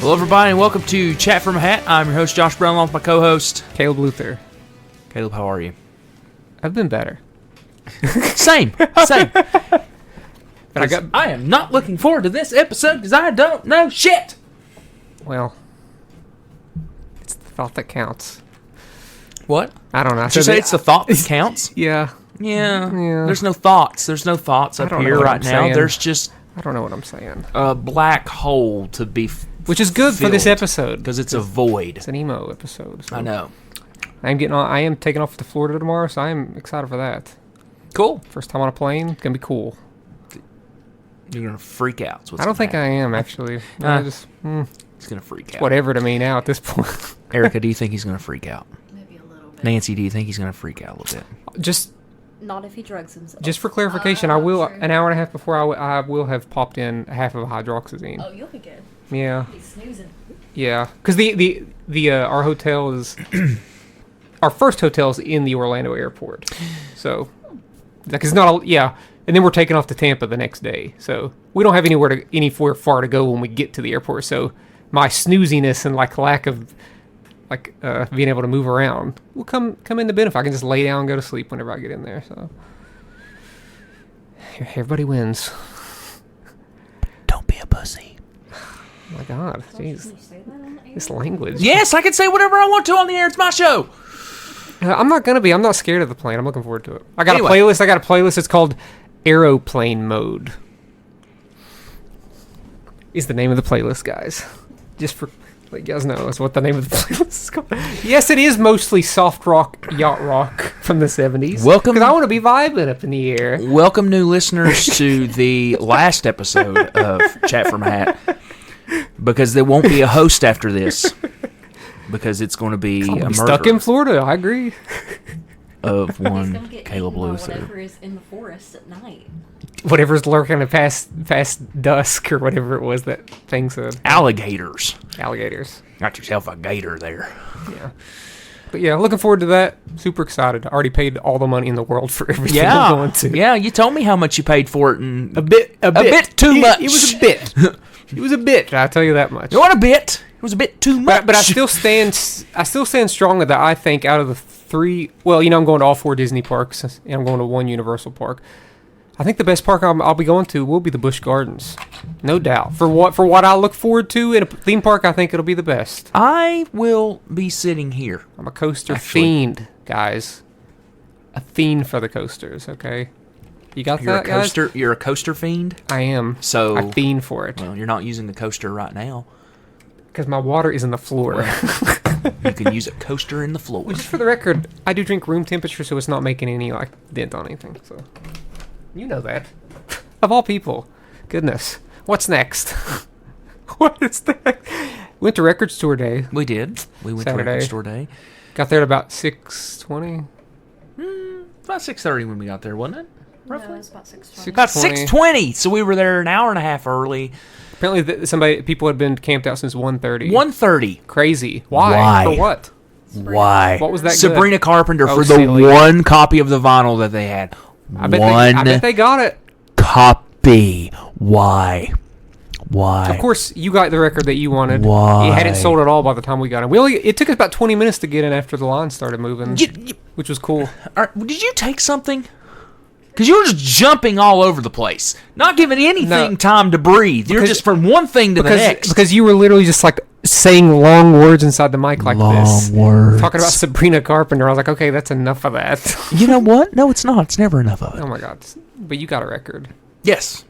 Hello, everybody, and welcome to Chat from a Hat. I'm your host, Josh Brown, along with my co-host, Caleb Luther. Caleb, how are you? I've been better. Same. But I am not looking forward to this episode because I don't know shit. Well, it's the thought that counts. What? I don't know. Did you say it's the thought that counts? Yeah. Yeah. There's no thoughts. There's no thoughts up here right now. Saying. There's just I don't know what I'm saying. a black hole to be which is good for this episode because it's a void. It's an emo episode. So I know. I am taking off to Florida tomorrow, so I am excited for that. Cool. First time on a plane. It's gonna be cool. You're gonna freak out. I don't think I am actually. I just he's gonna freak out. Whatever to me now at this point. Erica, do you think he's gonna freak out? Maybe a little bit. Nancy, do you think he's gonna freak out a little bit? Just Not if he drugs himself. for clarification, I will true. an hour and a half before I will have popped in half of a hydroxyzine. Oh, you'll be good. Yeah. He's snoozing. Yeah, because our hotel is our first hotel is in the Orlando airport, so like it's not and then we're taking off to Tampa the next day, so we don't have anywhere far to go when we get to the airport. So my snooziness and lack of being able to move around will come into benefit. I can just lay down and go to sleep whenever I get in there. So everybody wins. Don't be a pussy. Oh my God, Can you jeez, say that on the air? this language. Yes, I can say whatever I want to on the air. It's my show. I'm not gonna be. I'm not scared of the plane. I'm looking forward to it. I got Anyway. a playlist. It's called Aeroplane Mode. Is the name of the playlist, guys? Just for let you guys know, that's what the name of the playlist is called. Yes, it is mostly soft rock, yacht rock from the 70s. Welcome. Because I want to be vibing up in the air. Welcome, new listeners, to the last episode of Chat from a Hat. Because there won't be a host after this. Because it's going to be a murder Stuck in Florida. I agree. of He's gonna one get Caleb eaten by Luther. whatever is in the forest at night. Whatever's lurking past dusk or whatever it was that thing said. Alligators. Alligators. Got yourself a gator there. Yeah. But yeah, looking forward to that. Super excited. I already paid all the money in the world for everything I'm going to. Yeah, you told me how much you paid for it. And A bit too much. It was a bit. It was a bit. I'll tell you that much. You want a bit? It was a bit too much. But I still stand strongly that I think out of the three, I'm going to all four Disney parks and I'm going to one Universal park. I think the best park I'll be going to will be the Busch Gardens, no doubt. For what I look forward to in a theme park, I think it'll be the best. I will be sitting here. I'm a coaster fiend, guys. A fiend for the coasters. Okay, you got You're that, a coaster. You're a coaster fiend. guys? I am. So I fiend for it well, you're not using the coaster right now. because my water is in the floor. You can use a coaster in the floor. Just for the record, I do drink room temperature, so it's not making any dent on anything. So you know that. Of all people, goodness, what's next? What is that? Went to Record Store Day. We did. We went Saturday. to Record Store Day. Got there at about 6:20. About 6:30 when we got there, wasn't it? No, Roughly. it's about 6:20. About 6:20. 6:20. So we were there an hour and a half early. Apparently, people had been camped out since 1:30. 1:30. Crazy. Why? Why? For what? Why? What was that? Sabrina Carpenter Oh, for the silly. one copy of the vinyl that they had. I bet they got it. Copy. Why? Of course, you got the record that you wanted. Why? You hadn't sold it all by the time we got in. It took us about 20 minutes to get in after the line started moving, which was cool. Did you take something? Because you were just jumping all over the place, not giving anything time to breathe. You're just from one thing to the next. Because you were literally just saying long words inside the mic like this. Words. Talking about Sabrina Carpenter. I was like, okay, that's enough of that. You know what? No, it's not. It's never enough of it. Oh my God. But you got a record. Yes,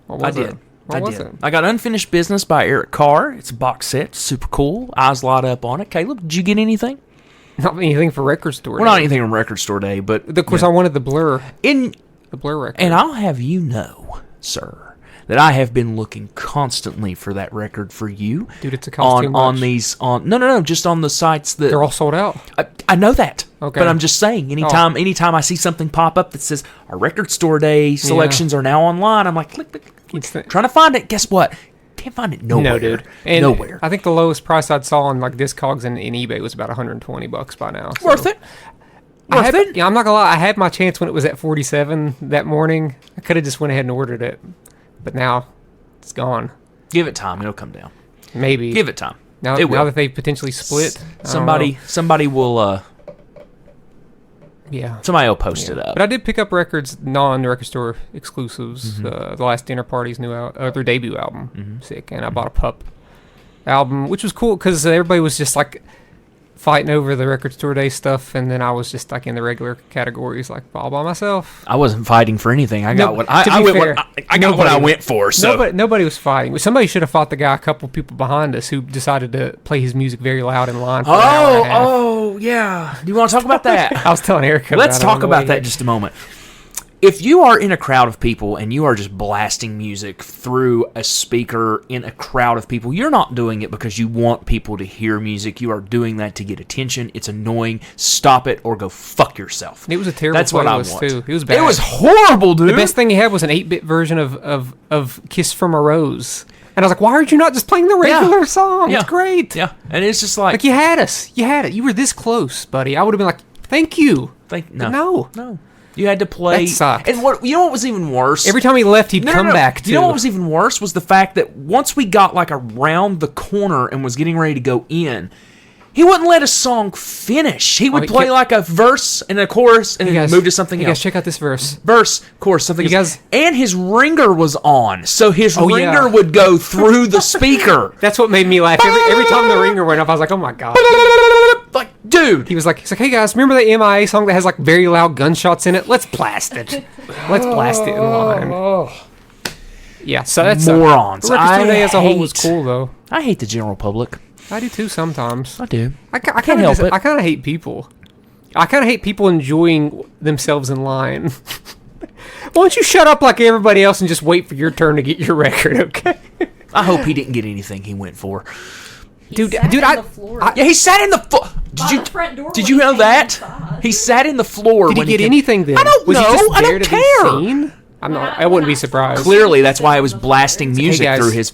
What was I did. it? What was it? I got Unfinished Business by Eric Carr. It's a box set. Super cool. Eyes light up on it. Caleb, did you get anything? Not anything for Record Store Well, Day. not anything from Record Store Day, but... Of course, I wanted the Blur record. And I'll have you know, sir, that I have been looking constantly for that record for you. Dude, it's a cost too much. No, just on the sites that... They're all sold out. I know that. Okay. But I'm just saying, anytime I see something pop up that says our Record Store Day selections are now online, I'm like, click, trying to find it. Guess what? Can't find it nowhere. No, dude. And nowhere. I think the lowest price I'd saw on Discogs and eBay was about $120 by now. So. Worth it. Worth it. Yeah, I'm not gonna lie. I had my chance when it was at 47 that morning. I could have just went ahead and ordered it, but now it's gone. Give it time. It'll come down. Maybe. Give it time. Now that they potentially split, Somebody will. Yeah. Somebody will post it up. But I did pick up records, non-record store exclusives. The Last Dinner Party's their debut album. Sick. And I bought a Pup album, which was cool because everybody was just like fighting over the record store day stuff, and then I was just like in the regular categories, like all by myself. I wasn't fighting for anything. I got what I went for. So nobody was fighting. Somebody should have fought the guy a couple people behind us who decided to play his music very loud in line. For an hour and a half. Oh, yeah. Do you want to talk about that? I was telling Erica. Let's talk about that just a moment. If you are in a crowd of people and you are just blasting music through a speaker in a crowd of people, you're not doing it because you want people to hear music. You are doing that to get attention. It's annoying. Stop it or go fuck yourself. It was a terrible That's what I playlist, want. too. It was bad. It was horrible, dude. The best thing he had was an 8-bit version of Kiss from a Rose. And I was like, why aren't you not just playing the regular song? Yeah. It's great. Yeah. And it's just like you had us. You had it. You were this close, buddy. I would have been like, thank you. No. You had to play. That sucked. And you know what was even worse? Every time he left, he'd come back, too. You know what was even worse was the fact that once we got like around the corner and was getting ready to go in, he wouldn't let a song finish. He would play like a verse and a chorus and then move to something else. You guys, check out this verse. Verse, chorus, something else. And his ringer was on, so his ringer would go through the speaker. That's what made me laugh. Every time the ringer went off, I was like, oh my God. Like, dude. He's like, hey guys, remember the MIA song that has like very loud gunshots in it? Let's blast it. Let's blast it in line. Yeah, so that's morons. Record Store Day as a whole was cool though. I hate the general public. I do too sometimes. I do. I can't help it. I kind of hate people. I kind of hate people enjoying themselves in line. Why don't you shut up like everybody else and just wait for your turn to get your record, okay? I hope he didn't get anything he went for. Dude, he sat in the floor. Did you know that? He sat in the floor. Did he get anything then? I don't know. I don't care. I wouldn't be surprised. Clearly, that's why I was blasting music through his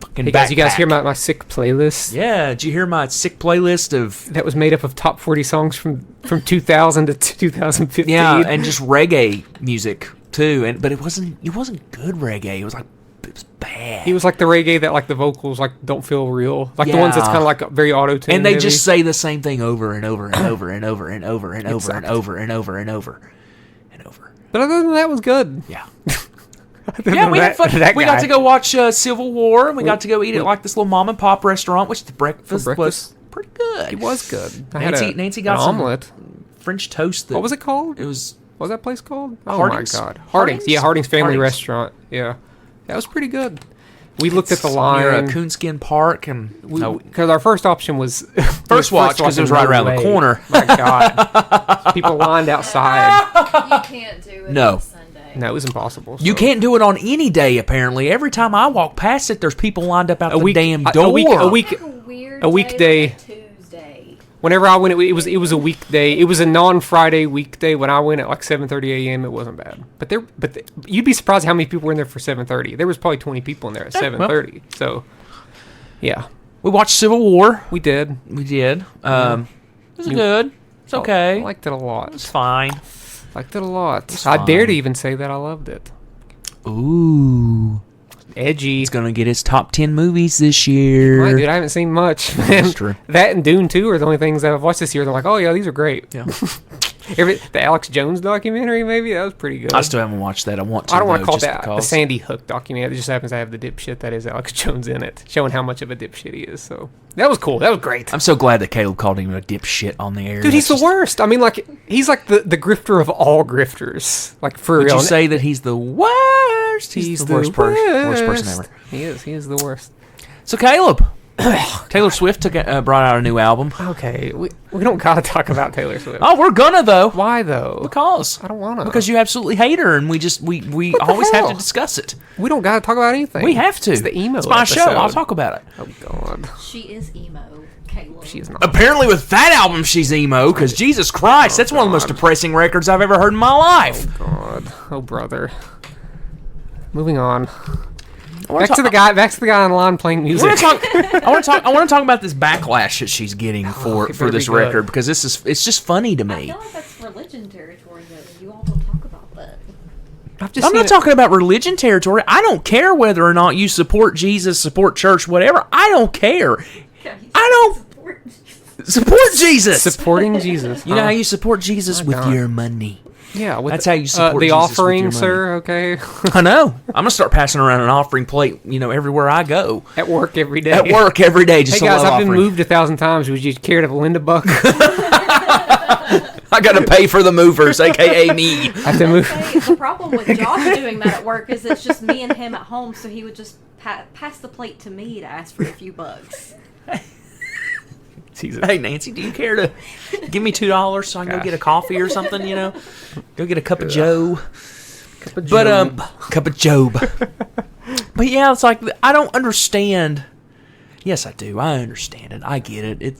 fucking backpack. You guys hear my sick playlist? Yeah, did you hear my sick playlist of... That was made up of top 40 songs from 2000 to 2015. Yeah, and just reggae music, too. But it wasn't good reggae. It was bad. He was like the reggae that like the vocals like don't feel real. Like the ones that's kind of like very auto-tuned. And they just say the same thing over and over and over and over and over and over and over and over and over and over. But other than that, it was good. Yeah. Yeah, we had fun. We got to go watch Civil War, and we got to go eat at like this little mom and pop restaurant, which the breakfast was pretty good. It was good. Nancy got an omelet, French toast. What was it called? It was. What was that place called? Harding's. Oh my God, Harding's. Yeah, Harding's Family Restaurant. Yeah, that was pretty good. We looked at the line. Near Coonskin Park, and because our first option was first watch because it was right around the corner. My God, people lined outside. You can't do it. No. On Sunday. No, it was impossible. So. You can't do it on any day. Apparently, every time I walk past it, there's people lined up out the damn door. A weekday. Tuesday. Whenever I went, it was a weekday. It was a non-Friday weekday. When I went at like 7:30 a.m., it wasn't bad. But you'd be surprised how many people were in there for 7:30. There was probably 20 people in there at 7:30. So, yeah, we watched Civil War. We did. It was good. It's okay. I liked it a lot. It's fine. Liked it a lot. I dare to even say that I loved it. Ooh. Edgy. It's gonna get its top 10 movies this year. Right, dude, I haven't seen much. That's true. That and Dune 2 are the only things that I've watched this year. They're like, oh yeah, these are great. Yeah. The Alex Jones documentary, maybe that was pretty good. I still haven't watched that. I don't want to call that the Sandy Hook documentary. It just happens to have the dipshit that is Alex Jones in it, showing how much of a dipshit he is. So that was cool. That was great. I'm so glad that Caleb called him a dipshit on the air. Dude, he's the worst. I mean, like he's like the grifter of all grifters. Like for real. Would you say that he's the worst? He's the worst person ever. He is. He is the worst. So Caleb. Taylor Swift brought out a new album. Okay, we don't gotta talk about Taylor Swift. Oh, we're gonna though. Why though? Because I don't wanna. Because you absolutely hate her, and we always have to discuss it. We don't gotta talk about anything. We have to. It's the emo. It's my episode. show. I'll talk about it. Oh God. She is emo, Caleb. She is not. Apparently, with that album, she's emo. Because Jesus Christ, that's one of the most depressing records I've ever heard in my life. Oh God. Oh brother. Moving on. Back to the guy on the line playing music. I want to talk about this backlash that she's getting for this record because it's just funny to me. I feel like that's religion territory though. You all don't talk about that. I'm not talking about religion territory. I don't care whether or not you support Jesus, support church, whatever. I don't care. I don't support Jesus. Supporting Jesus. You know how you support Jesus with your money. Yeah, that's how you support the Jesus offering, with your sir. Okay. I know. I'm gonna start passing around an offering plate. Everywhere I go. At work every day. At work every day. Just hey guys, I've been offering. moved 1,000 times. Would you care to lend a buck? I gotta pay for the movers, aka me. I have to move. The problem with Josh doing that at work is it's just me and him at home, so he would just pass the plate to me to ask for a few bucks. Jesus. Hey Nancy, do you care to give me $2 so I can go get a coffee or something? Go get a cup of Joe. Cup of Job. But yeah, it's like I don't understand. Yes, I do. I understand it. I get it. It,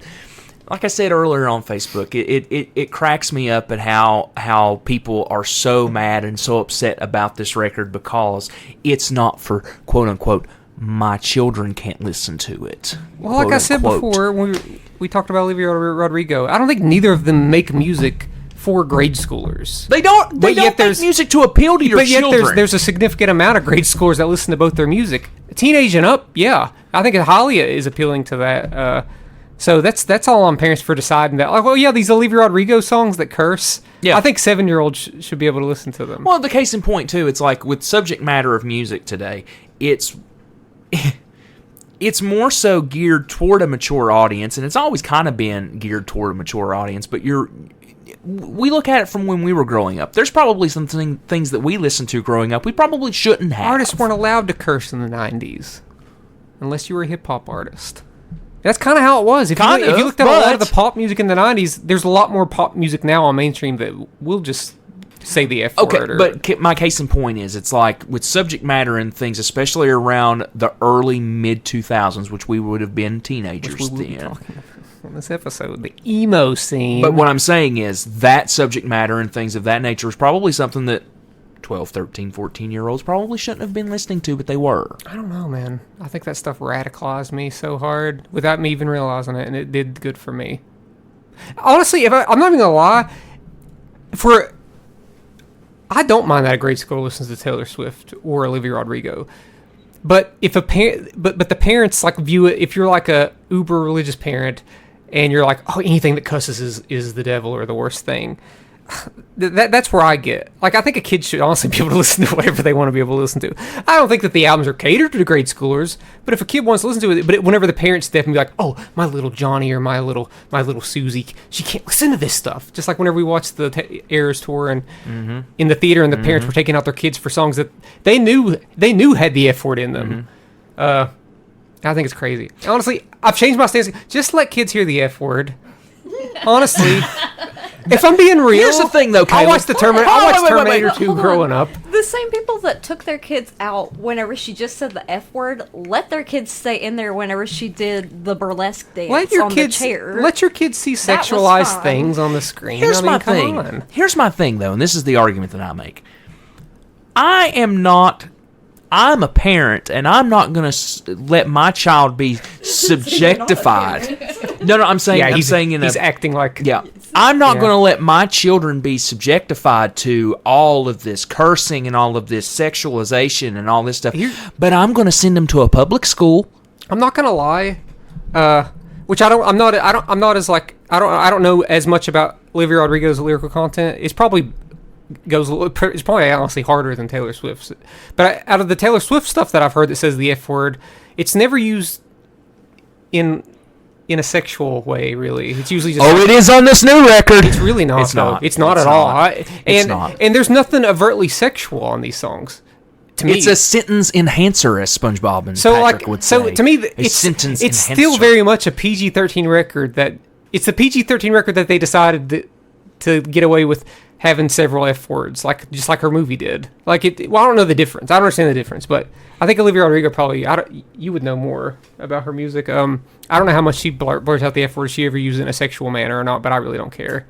like I said earlier on Facebook, it cracks me up at how people are so mad and so upset about this record because it's not for quote unquote my children can't listen to it. Well, like I said before, when we talked about Olivia Rodrigo, I don't think neither of them make music for grade schoolers. They don't make music to appeal to your children. But yet there's a significant amount of grade schoolers that listen to both their music. Teenage and up, yeah. I think Halia is appealing to that. So that's all on parents for deciding that. Like, well, yeah, these Olivia Rodrigo songs that curse. Yeah. I think 7-year-olds should be able to listen to them. Well, the case in point, too, it's like with subject matter of music today, it's more so geared toward a mature audience, and it's always kind of been geared toward a mature audience, but we look at it from when we were growing up. There's probably some things that we listened to growing up we probably shouldn't have. Artists weren't allowed to curse in the 90s, unless you were a hip-hop artist. That's kind of how it was. If you looked at a lot of the pop music in the 90s, there's a lot more pop music now on mainstream that will just say the F word. Okay, but my case in point is, it's like with subject matter and things, especially around the early mid-2000s, which we would have been teenagers then. On this episode, the emo scene. But what I'm saying is that subject matter and things of that nature is probably something that 12, 13, 14-year-olds probably shouldn't have been listening to, but they were. I don't know, man. I think that stuff radicalized me so hard without me even realizing it, and it did good for me. Honestly, I'm not even gonna lie, I don't mind that a grade school listens to Taylor Swift or Olivia Rodrigo. But if but the parents like view it, if you're like a uber religious parent and you're like, oh, anything that cusses is the devil or the worst thing, that's where I get. Like, I think a kid should honestly be able to listen to whatever they want to be able to listen to. I don't think that the albums are catered to grade schoolers, but if a kid wants to listen to it, but whenever the parents step and be like, oh, my little Johnny or my little Susie, she can't listen to this stuff. Just like whenever we watched the Eras tour and in the theater, and the parents were taking out their kids for songs that they knew had the F word in them. I think it's crazy. Honestly, I've changed my stance. Just let kids hear the F word. Honestly. If I'm being real, here's the thing, though, Caleb. I watched Terminator 2 growing up. The same people that took their kids out whenever she just said the F word, let their kids stay in there whenever she did the burlesque dance the chair. Let your kids see sexualized things on the screen. Here's my thing. Here's my thing, though, and this is the argument that I make. I'm a parent, and I'm not going to let my child be subjectified. No, I'm saying, yeah, he's acting like... Yeah. I'm not going to let my children be subjectified to all of this cursing and all of this sexualization and all this stuff. But I'm going to send them to a public school. I'm not going to lie, which I'm not know as much about Olivia Rodrigo's lyrical content. It's probably honestly harder than Taylor Swift's. But out of the Taylor Swift stuff that I've heard that says the F word, it's never used in a sexual way, really. It's usually just... it is on this new record. It's really not. It's not. It's not at all. And there's nothing overtly sexual on these songs. To me, it's a sentence enhancer, as SpongeBob and Patrick would say. So to me, it's still very much a PG-13 record. It's the PG-13 record that they decided to get away with having several F words, just like her movie did. I don't know the difference. I don't understand the difference, but I think Olivia Rodrigo probably... you would know more about her music. I don't know how much she blurs out the F word, she ever used it in a sexual manner or not, but I really don't care.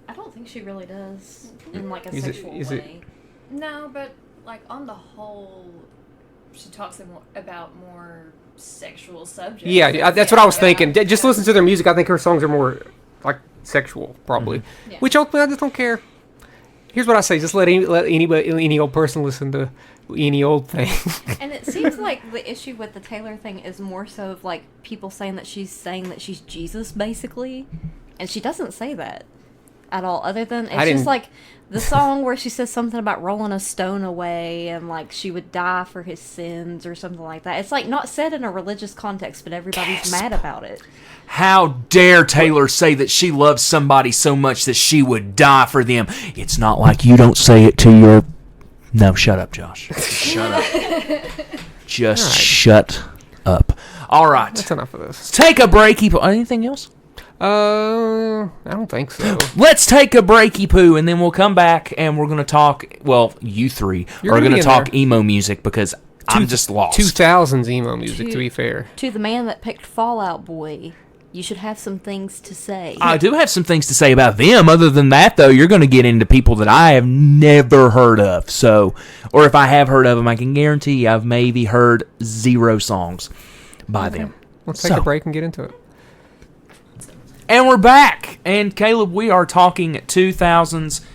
I don't think she really does in a sexual way. No, but on the whole, she talks about more sexual subjects. Yeah, that's what I was thinking. Just listen to their music. I think her songs are more sexual, probably. Yeah. Which ultimately I just don't care. Here's what I say: just let any old person listen to any old thing. And it seems like the issue with the Taylor thing is more so of like people saying that she's Jesus, basically, and she doesn't say that at all. Other than it's just like the song where she says something about rolling a stone away and like she would die for his sins or something like that. It's like not said in a religious context, but everybody's mad about it. How dare Taylor say that she loves somebody so much that she would die for them? It's not like you don't say it to your... No, shut up, Josh. Shut up. Just shut up. All right. That's enough of this. Let's take a breaky... Anything else? I don't think so. Let's take a breaky poo, and then we'll come back, and we're going to talk... Well, you three are going to talk emo music because I'm just lost. 2000's emo music, to be fair. To the man that picked Fall Out Boy, you should have some things to say. I do have some things to say about them. Other than that, though, you're going to get into people that I have never heard of. So, or if I have heard of them, I can guarantee I've maybe heard 0 songs by them. Let's take a break and get into it. And we're back. And Caleb, we are talking 2000s.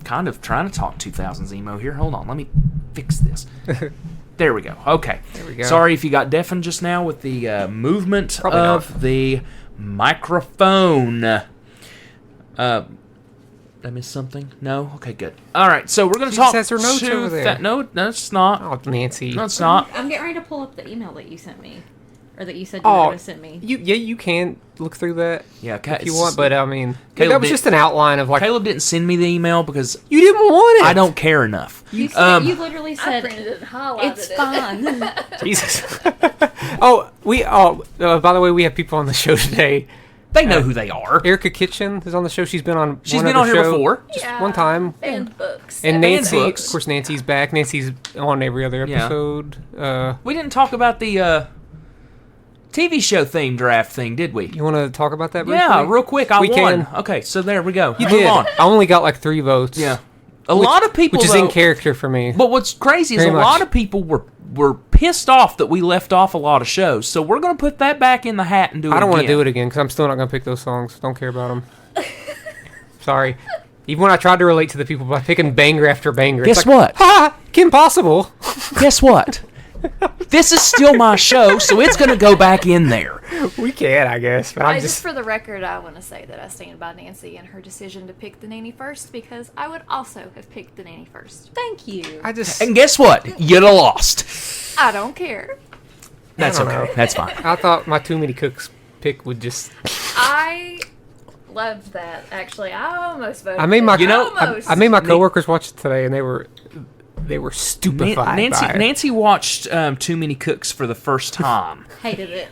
Kind of trying to talk 2000s emo here. Hold on, let me fix this. There we go. Okay. There we go. Sorry if you got deafened just now with the movement of the microphone. Did I miss something? No? Okay, good. All right, so we're going to talk... Says her notes over there. No, it's not. Oh, Nancy. No, it's not. I'm getting ready to pull up the email that you sent me. Or that you said you were going to send me. You can look through that if you want, but I mean... Caleb that was just an outline of like... Caleb didn't send me the email because... You didn't want it! I don't care enough. You literally said... I printed it and highlighted it's fine. Jesus. By the way, we have people on the show today. They know who they are. Erica Kitchen is on the show. She's been on here before. Just one time. And books. And Nancy, of course, Nancy's back. Nancy's on every other episode. We didn't talk about the TV show theme draft thing, did we? You want to talk about that briefly? Yeah, real quick. I won. Can. Okay, so there we go. You did. I only got like 3 votes. Yeah. A lot of people, which is in character for me. But what's crazy is a lot of people were pissed off that we left off a lot of shows. So we're going to put that back in the hat and do it again. I don't want to do it again because I'm still not going to pick those songs. Don't care about them. Sorry. Even when I tried to relate to the people by picking banger after banger. Guess what? Ha! Kim Possible. Guess what? This is still my show, so it's going to go back in there. We can, I guess. But just for the record, I want to say that I stand by Nancy and her decision to pick the nanny first because I would also have picked the nanny first. Thank you. And guess what? You'd have lost. I don't care. That's okay. That's fine. I thought my Too Many Cooks pick would just... I loved that, actually. I almost voted. I made my coworkers watch it today, and they were stupefied by it. Nancy watched Too Many Cooks for the first time. Hated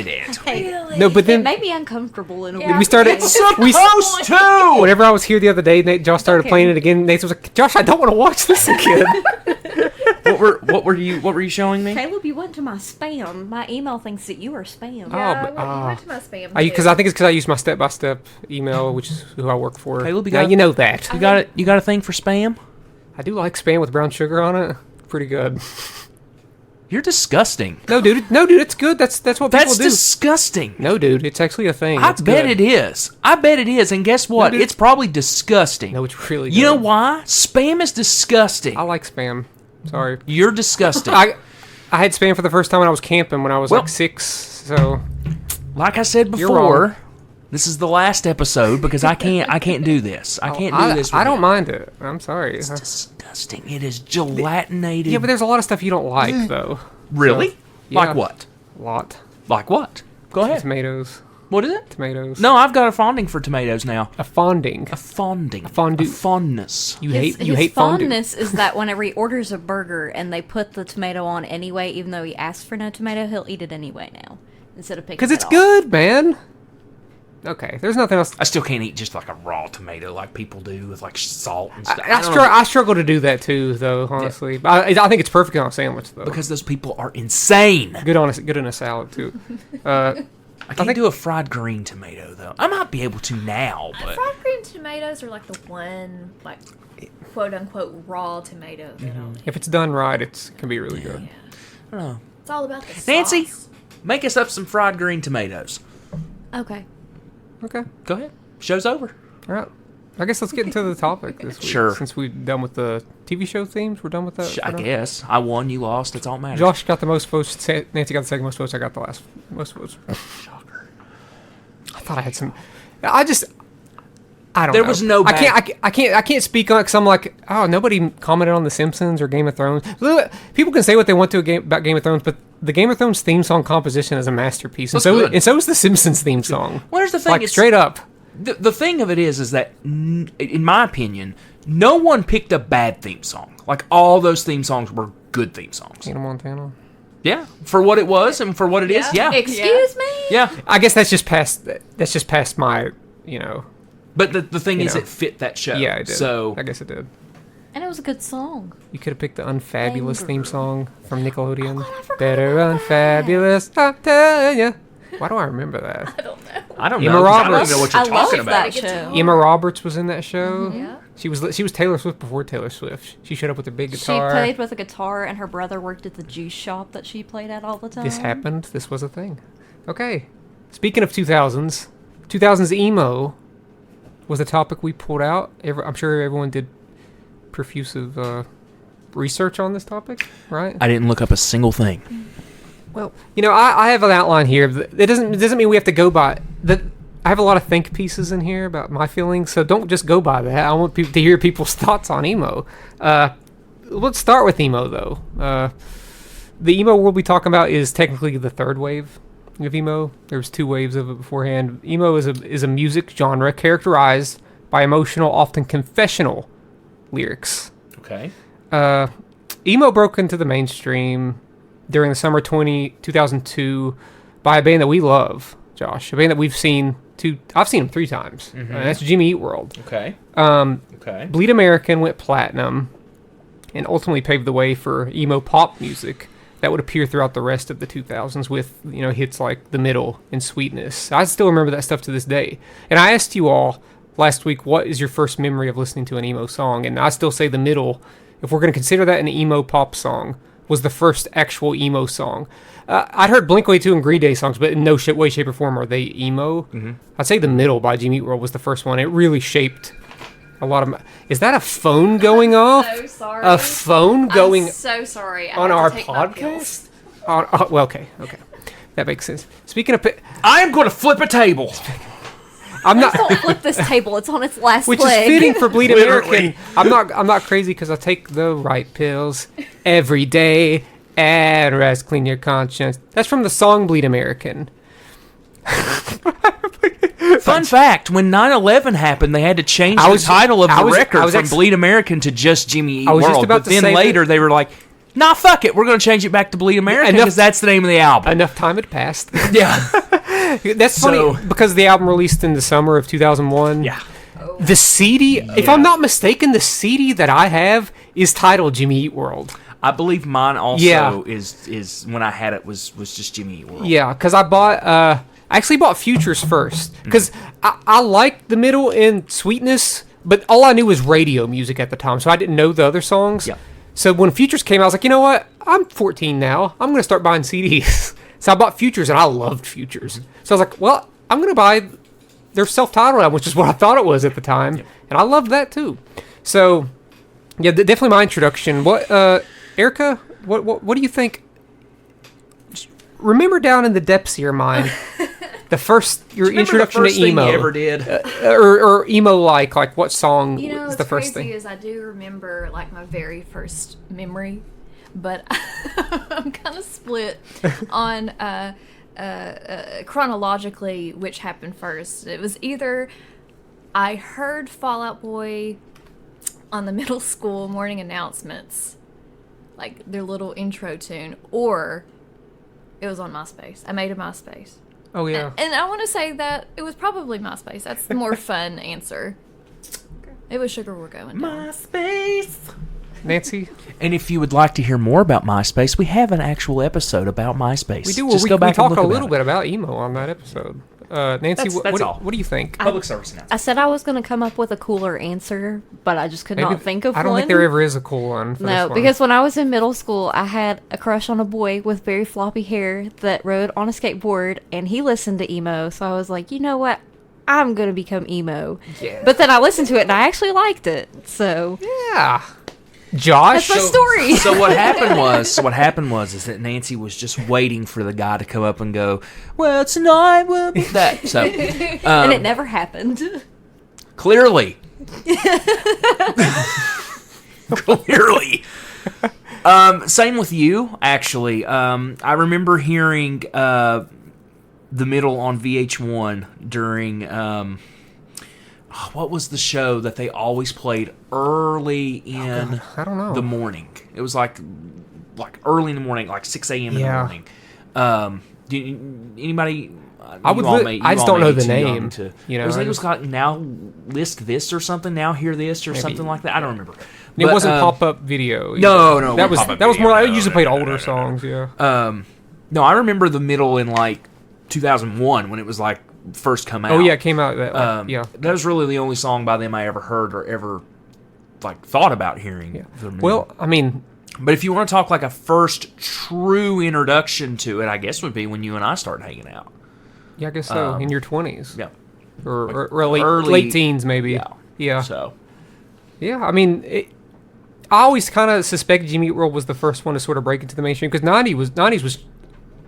it. Really? No, but then it made me uncomfortable in a way. we started. Supposed to. Whenever I was here the other day, Josh started playing it again. Nate was like, "Josh, I don't want to watch this again." What were you showing me? Caleb, you went to my spam. My email thinks that you are spam. Yeah, you went to my spam. Because I think it's because I use my step-by-step email, which is who I work for. Caleb, you know that. You got a thing for spam? I do like spam with brown sugar on it. Pretty good. You're disgusting. No, dude, it's good. That's what people do. That's disgusting. No, dude, it's actually a thing. I bet it is. And guess what? It's probably disgusting. No, it's really good. You know why? Spam is disgusting. I like spam. Sorry. You're disgusting. I had spam for the first time when I was camping when I was like 6, so... Like I said before, this is the last episode because I can't do this. I can't do this. I don't mind it. I'm sorry. It's disgusting. It is gelatinated. Yeah, but there's a lot of stuff you don't like, though. Really? So, yeah. Like what? A lot. Like what? Go ahead. Tomatoes. What is it? Tomatoes. No, I've got a fonding for tomatoes now. A fonding. A fonding. A fondue. A fondness. You hate his fondue. fondness is that whenever he orders a burger and they put the tomato on anyway, even though he asked for no tomato, he'll eat it anyway now instead of picking it because it's off. good, man. Okay, there's nothing else. I still can't eat just like a raw tomato like people do with like salt and stuff. I struggle to do that too, though. Honestly, yeah. I think it's perfect on a sandwich, though. Because those people are insane. Good in a salad too. I can't do a fried green tomato though. I might be able to now, but fried green tomatoes are like the one like quote unquote raw tomato. If it's done right, it can be really good. Yeah. I don't know. It's all about the sauce. Nancy, make us up some fried green tomatoes. Okay. Okay, Go ahead. Show's over. all right. I guess let's get into the topic this week. Sure. Since we're done with the TV show themes, we're done with that. I guess I won, you lost. That's all that matters. Josh got the most votes. Nancy got the second most votes. I got the last most votes. Shocker. I thought I had some. I don't know. There was no. I can't speak on it because I'm like, oh, nobody commented on The Simpsons or Game of Thrones. People can say what they want to about Game of Thrones, but the Game of Thrones theme song composition is a masterpiece, and so is the Simpsons theme song. Well, here's the thing, like straight up. The thing of it is that, in my opinion, no one picked a bad theme song. Like, all those theme songs were good theme songs. Hannah Montana. Yeah, for what it was and for what it is. Yeah. Excuse me? Yeah. I guess that's just past my, But the thing is, it fit that show. Yeah, it did. So I guess it did. And it was a good song. You could have picked the Unfabulous theme song from Nickelodeon. Oh, I forgot Better about Unfabulous, I'm telling ya. Why do I remember that? I don't know. I don't Emma know. 'Cause I Roberts. don't even know what you're I talking love about. that show. Emma Roberts was in that show. Yeah. She was Taylor Swift before Taylor Swift. She showed up with a big She guitar. played with a guitar, and her brother worked at the juice shop that she played at all the time. This happened. This was a thing. Okay. Speaking of 2000s emo was the topic we pulled out. I'm sure everyone did profusive research on this topic, right? I didn't look up a single thing. Well, I have an outline here. It doesn't mean we have to go by that. I have a lot of think pieces in here about my feelings, so don't just go by that. I want people to hear people's thoughts on emo. Let's start with emo, though. The emo we'll be talking about is technically the third wave of emo. There was 2 waves of it beforehand. Emo is a music genre characterized by emotional, often confessional lyrics. Okay. Emo broke into the mainstream during the summer 2002 by a band that we love, Josh. A band that we've seen I've seen them 3 times. Mm-hmm. That's Jimmy Eat World. Okay. Okay. Bleed American went platinum and ultimately paved the way for emo pop music that would appear throughout the rest of the 2000s with, hits like The Middle and Sweetness. I still remember that stuff to this day. And I asked you all last week, what is your first memory of listening to an emo song? And I still say The Middle, if we're going to consider that an emo pop song, was the first actual emo song. I'd heard Blink-182 and Green Day songs, but in no way, shape, or form are they emo. Mm-hmm. I'd say The Middle by Jimmy Eat World was the first one. It really shaped a lot of... Is that a phone going off? I'm so sorry. A phone going... I'm so sorry. on our podcast? Well, okay. That makes sense. Speaking of... I am going to flip a table. I'm not... Don't flip this table. It's on its last Which leg. is fitting for Bleed Literally. American. I'm not crazy because I take the right pills every day and rest, clean your conscience. That's from the song Bleed American. Fun fact, when 9/11 happened, they had to change the title of the record from Bleed American to just Jimmy Eat I was World. just about But to then say later they were like, nah, fuck it. We're going to change it back to Bleed American because that's the name of the album. Enough time had passed. Yeah. That's funny because the album released in the summer of 2001. Yeah. The CD, if I'm not mistaken, the CD that I have is titled Jimmy Eat World. I believe mine also is when I had it was just Jimmy Eat World. Yeah, because I actually bought Futures first because I liked The Middle and Sweetness, but all I knew was radio music at the time, so I didn't know the other songs. Yeah. So when Futures came out, I was like, you know what? I'm 14 now. I'm going to start buying CDs. So I bought Futures, and I loved Futures. So I was like, well, I'm going to buy their self-titled album, which is what I thought it was at the time, and I loved that too. So, yeah, definitely my introduction. What, Erica? What do you think? Just remember down in the depths of your mind, your introduction to emo. Thing you ever did? Or emo like what song is the first thing? Is I do remember like my very first memory, but I'm kind of split on chronologically which happened first. It was either I heard Fall Out Boy on the middle school morning announcements, like their little intro tune, or it was on MySpace. I made a MySpace. Oh, yeah. And I want to say that it was probably MySpace. That's the more fun answer. It was Sugar We're Going Down. MySpace. Nancy? And if you would like to hear more about MySpace, we have an actual episode about MySpace. We do. Just go back we and talk a look little about bit about emo on that episode. Nancy, That's all. What do you think? Public service announcement. I said I was going to come up with a cooler answer, but I just could not think of one. I don't think there ever is a cool one for this No, one. because when I was in middle school, I had a crush on a boy with very floppy hair that rode on a skateboard, and he listened to emo. So I was like, you know what? I'm gonna become emo. Yeah. But then I listened to it and I actually liked it. So Yeah. Josh. that's my story. So what happened was is that Nancy was just waiting for the guy to come up and go, well, tonight will be that. So, and it never happened. clearly. Clearly. Same with you, actually. I remember hearing The Middle on VH1 during what was the show that they always played early in I don't know. the morning? It was like early in the morning, like 6 a.m. in the Yeah. morning. Anybody? I would. I just don't know the name. You know, it was like Now List This or something. Now Hear This or something like that. I don't remember. It wasn't pop-up video. No, that was pop-up more. I video. usually played older songs. Yeah. No, I remember The Middle in like 2001 when it was like first come out. Oh yeah, it came out that. Yeah. That was really the only song by them I ever heard or ever like thought about hearing. Yeah. The Middle. Well, I mean, but if you want to talk like a first true introduction to it, I guess would be when you and I started hanging out. yeah, I guess so. In your 20s. Yeah. Or late, early- late teens, maybe. Yeah. Yeah. So. Yeah, I mean, I always kind of suspected Jimmy Eat World was the first one to sort of break into the mainstream because 90s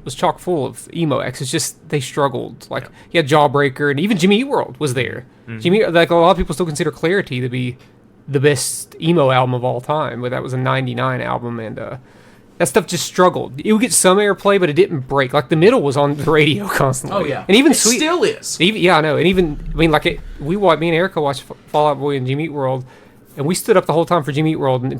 was chock full of emo acts. It's just they struggled. Like you had Jawbreaker, and even Jimmy Eat World was there. Jimmy, like a lot of people still consider Clarity to be the best emo album of all time, but that was a '99 album, and that stuff just struggled. It would get some airplay, but it didn't break. Like The Middle was on the radio constantly. Oh yeah. and even it Sweet still is. yeah, I know. And even, I mean, like, me and Erica watched Fall Out Boy and Jimmy Eat World, and we stood up the whole time for Jimmy Eat World, and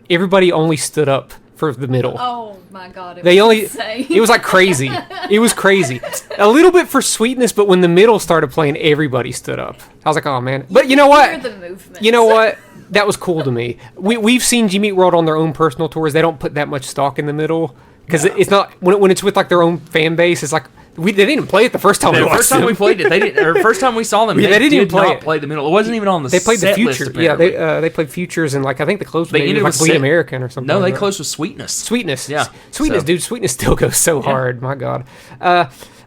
everybody only stood up for The Middle. Oh my god! It was like crazy. It was crazy. A little bit for Sweetness, but when The Middle started playing, everybody stood up. I was like, oh man. But you know what? The movement. You know what? That was cool to me. We've seen Jimmy Eat World on their own personal tours. They don't put that much stock in The Middle because it's not when it's with like their own fan base. It's like they didn't even play it the first time. The first time we played it, they didn't. Or first time we saw them, Yeah, they didn't even play not it. play The Middle. It wasn't even on the. They played the set Future. list, Yeah, apparently. they played Futures, and like I think the close They maybe ended like with Bleed set- American or something. No, they like that. closed with Sweetness. Sweetness. Yeah. Sweetness, So- dude. Sweetness still goes so hard. My God.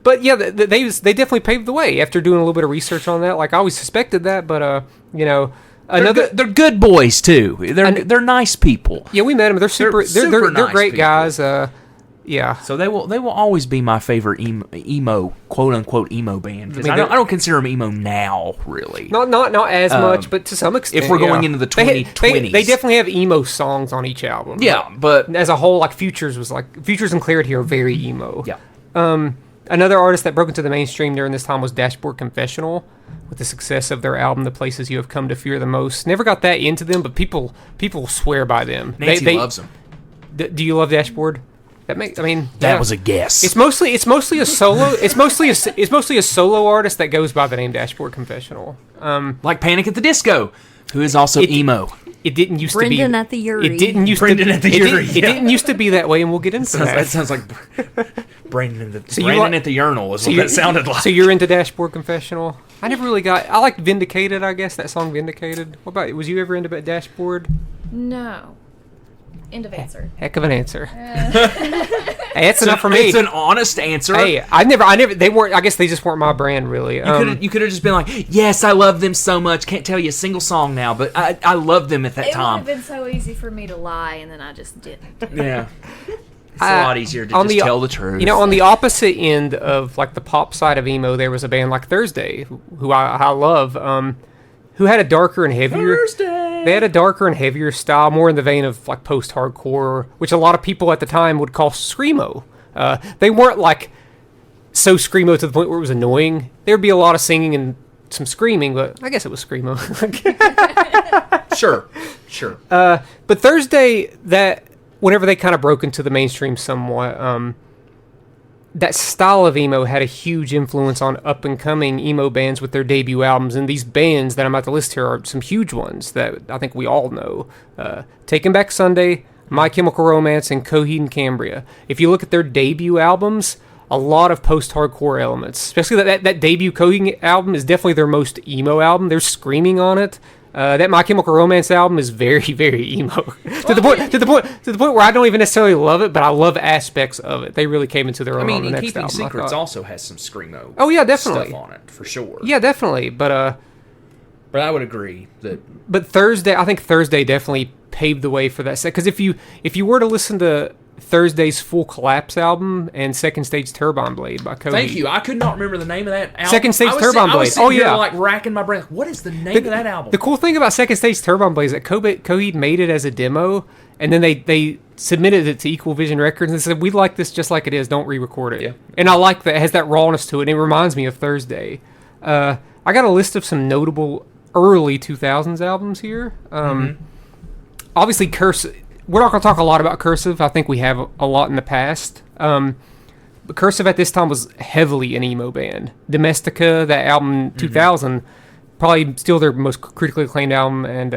But yeah, they definitely paved the way after doing a little bit of research on that. Like I always suspected that, but you know, They're good boys too. They're nice people. yeah, we met them. They're super. They're nice great people. guys. Yeah. So they will always be my favorite emo quote unquote emo band. 'Cause I mean, I don't consider them emo now, really. Not as much, but to some extent. if we're going yeah. into the They 2020s. definitely have emo songs on each album. Yeah, but As a whole, like Futures and Clarity are very emo. yeah, Another artist that broke into the mainstream during this time was Dashboard Confessional, with the success of their album "The Places You Have Come to Fear the Most." Never got that into them, but people swear by them. Nancy loves them. Do you love Dashboard? That yeah. was a guess. It's mostly a solo. It's mostly a solo artist that goes by the name Dashboard Confessional. Like Panic at the Disco, who is also emo. It didn't used Brendan to be. at the Yuri. It didn't used Brendan to. at the it Yuri, didn't- It yeah. didn't used to be that way, and we'll get into That that. sounds like Brandon at the, you Brandon like- at the urinal is what you- that sounded like. So you're into Dashboard Confessional? I never really got. I liked Vindicated. I guess that song Vindicated. What about? Was you ever into Dashboard? No. End of answer. Heck of an answer. Hey, that's enough for me. It's an honest answer. Hey, I never. They weren't. I guess they just weren't my brand, really. You could have just been like, yes, I love them so much. Can't tell you a single song now, but I loved them at that It would time. have been so easy for me to lie, and then I just didn't. Yeah. It's a lot easier to on just tell the truth. You know, on the opposite end of like the pop side of emo, there was a band like Thursday, who I love, who had a darker and heavier. Thursday. They had a darker and heavier style, more in the vein of like post-hardcore, which a lot of people at the time would call screamo. They weren't like so screamo to the point where it was annoying. There'd be a lot of singing and some screaming, but I guess it was screamo. Sure. But Thursday, that whenever they kind of broke into the mainstream somewhat, that style of emo had a huge influence on up and coming emo bands with their debut albums. And these bands that I'm about to list here are some huge ones that I think we all know: Taking Back Sunday, My Chemical Romance, and Coheed and Cambria. If you look at their debut albums, a lot of post-hardcore elements. Especially that debut Coheed album is definitely their most emo album. There's screaming on it. That My Chemical Romance album is very, very emo to the point where I don't even necessarily love it, but I love aspects of it. They really came into their own. I mean, on the In next Keeping album, Secrets also has some screamo. Oh yeah, definitely stuff on it for sure. Yeah, definitely. But I would agree that. But Thursday, I think Thursday definitely paved the way for that set. Because if you were to listen to Thursday's Full Collapse album and Second Stage Turbine Blade by Coheed. Thank you. I could not remember the name of that album. Second Stage Turbine Blade. I was sitting here, yeah, like racking my brain. What is the name of that album? The cool thing about Second Stage Turbine Blade is that Coheed made it as a demo, and then they submitted it to Equal Vision Records and said, "We like this just like it is. Don't re-record it." Yeah. And I like that it has that rawness to it. And it reminds me of Thursday. I got a list of some notable early 2000s albums here. Obviously, Cursive. We're not going to talk a lot about Cursive. I think we have a lot in the past. But Cursive at this time was heavily an emo band. Domestica, that album 2000, probably still their most critically acclaimed album. And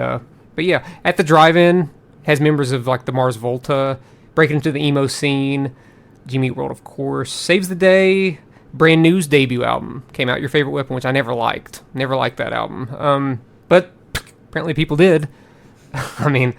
but yeah, At the Drive-In has members of like the Mars Volta, breaking into the emo scene. Jimmy Eat World, of course. Saves the Day. Brand New's debut album came out, Your Favorite Weapon, which I never liked. Never liked that album. But apparently people did. I mean,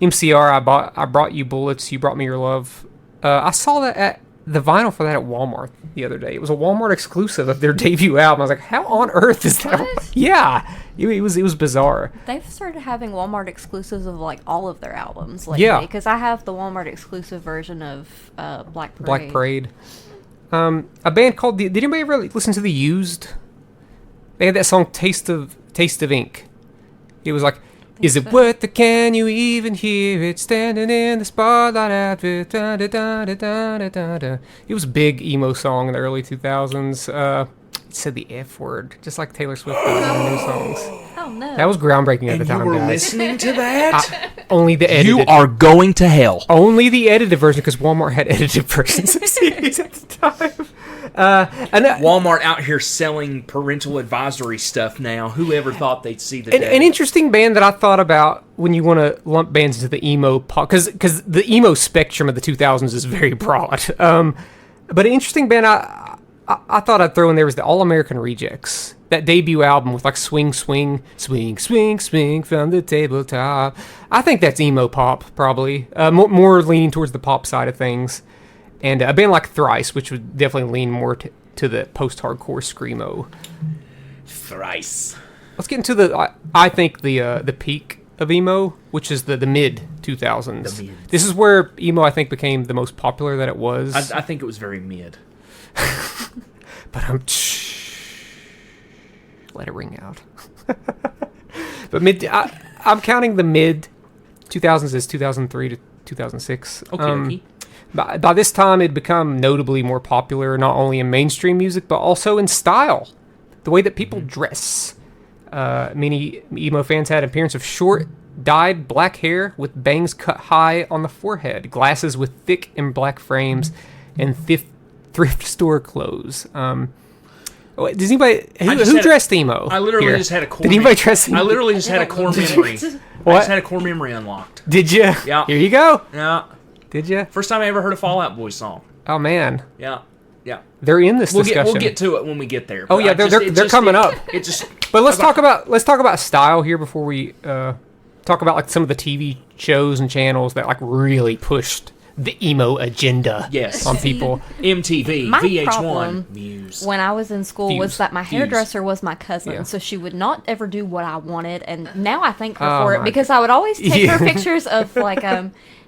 MCR, I brought you bullets, you brought me your love. I saw that at the vinyl for that at Walmart the other day. It was a Walmart exclusive of their debut album. I was like, how on earth is that? What? Yeah, it was bizarre. They've started having Walmart exclusives of like all of their albums lately. Yeah, because I have the Walmart exclusive version of Black Parade. Black Parade. A band called did anybody ever listen to The Used? They had that song Taste of Ink. It was like, is it worth the can you even hear it standing in the spotlight after da da da da da da da. It was a big emo song in the early 2000s. It said the F word, just like Taylor Swift does in her new songs. Oh no. That was groundbreaking at the time, you were guys. listening to that? Only the edited. You are going to hell. Only the edited version, because Walmart had edited versions of CDs at the time. Walmart out here selling parental advisory stuff now. Whoever thought they'd see the day? An interesting band that I thought about when you want to lump bands into the emo pop, because the emo spectrum of the 2000s is very broad. But an interesting band I thought I'd throw in there was the All American Rejects. That debut album with like swing, swing, swing, swing, swing from the tabletop. I think that's emo pop, probably. More leaning towards the pop side of things. And a band like Thrice, which would definitely lean more to the post-hardcore screamo. Thrice. Let's get into I think the peak of emo, which is the mid 2000s. This is where emo I think became the most popular that it was. I think it was very mid. But let it ring out. But I'm counting the mid 2000s as 2003 to 2006. Okay. By this time, it'd become notably more popular, not only in mainstream music, but also in style. The way that people dress. Many emo fans had an appearance of short, dyed black hair with bangs cut high on the forehead, glasses with thick and black frames, and thrift store clothes. Does anybody who dressed emo? I literally just had a core. Did anybody dress emo? I literally just had a core memory. What? I just had a core memory unlocked. Did you? Yeah. Here you go. Yeah. Did you? First time I ever heard a Fall Out Boy song. Oh man. Yeah. Yeah. They're in this discussion. We'll get to it when we get there. Oh yeah, they're coming up. It just. But let's talk about style here before we talk about like some of the TV shows and channels that like really pushed the emo agenda on people. MTV, My VH1, problem Muse. when I was in school Fuse. was that my hairdresser was my cousin, so she would not ever do what I wanted, and now I thank her for it because I would always take her pictures of like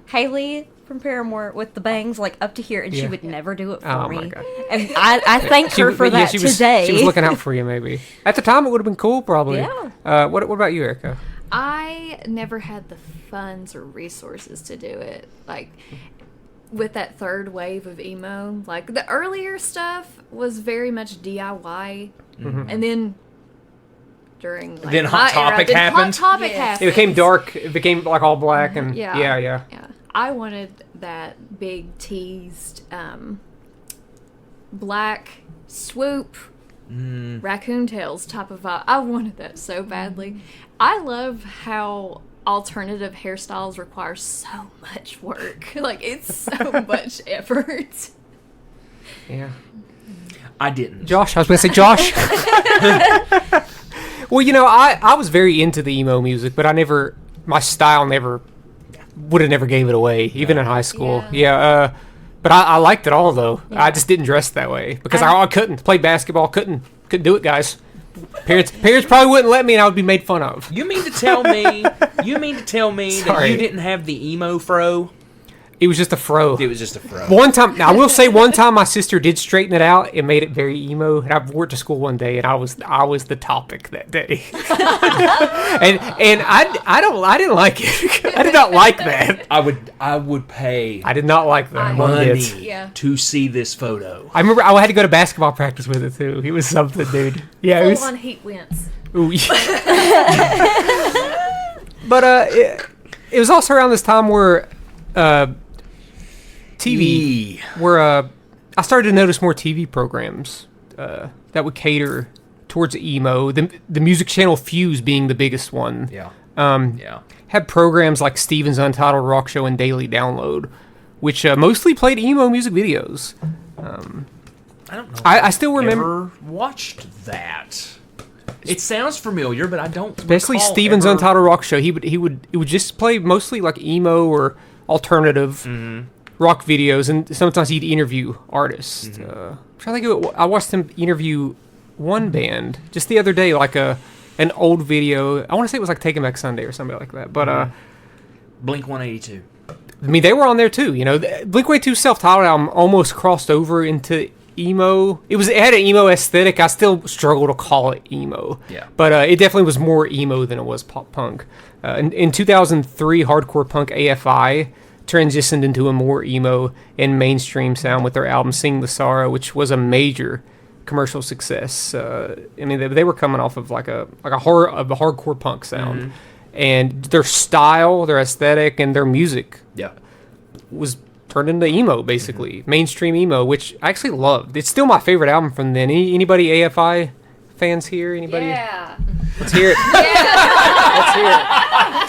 Haley from Paramore with the bangs like up to here, and she would never do it for me. My God. And I thank her for that today. She was looking out for you, maybe. At the time, it would have been cool, probably. Yeah. What about you, Erica? I never had the funds or resources to do it. Like, with that third wave of emo, like, the earlier stuff was very much DIY. Mm-hmm. And then during, like, then Hot Topic happened. Hot Topic happened. It became dark. It became, like, all black. And yeah. I wanted that big teased black swoop raccoon tails type of vibe. I wanted that so badly. I love how alternative hairstyles require so much work. Like, it's so much effort. Yeah. I didn't. Josh, I was going to say Josh. Well, I was very into the emo music, but my style would have never gave it away, even in high school. Yeah. But I liked it all, though. I just didn't dress that way because I couldn't play basketball. Couldn't do it, guys. Parents probably wouldn't let me, and I would be made fun of. You mean to tell me that you didn't have the emo fro? It was just a fro. It was just a fro. One time, now I will say, my sister did straighten it out and made it very emo. And I wore it to school one day, and I was the topic that day. and I didn't like it. I did not like that. I would pay. I did not like that. Money to see this photo. I remember I had to go to basketball practice with it too. It was something, dude. Yeah, it was on heat winds. Ooh, but it was also around this time where TV, where I started to notice more TV programs that would cater towards emo. The music channel Fuse being the biggest one. Yeah. Had programs like Steven's Untitled Rock Show and Daily Download, which mostly played emo music videos. I don't know. I still remember. Never watched that. It sounds familiar, but I don't. Especially Steven's Untitled Rock Show. It would just play mostly like emo or alternative rock videos, and sometimes he'd interview artists. I'm trying to think I watched him interview one band just the other day, like an old video. I want to say it was like Taking Back Sunday or something like that. But Blink 182. I mean, they were on there too. Blink 182's self-titled album almost crossed over into emo. It had an emo aesthetic. I still struggle to call it emo. Yeah. But it definitely was more emo than it was pop punk. In 2003, hardcore punk AFI transitioned into a more emo and mainstream sound with their album Sing the Sorrow, which was a major commercial success. I mean, they were coming off of like a hardcore punk sound, and their style, their aesthetic, and their music was turned into emo, basically mainstream emo, which I actually loved. It's still my favorite album from then. Anybody AFI fans here? Anybody? Yeah. Let's hear it.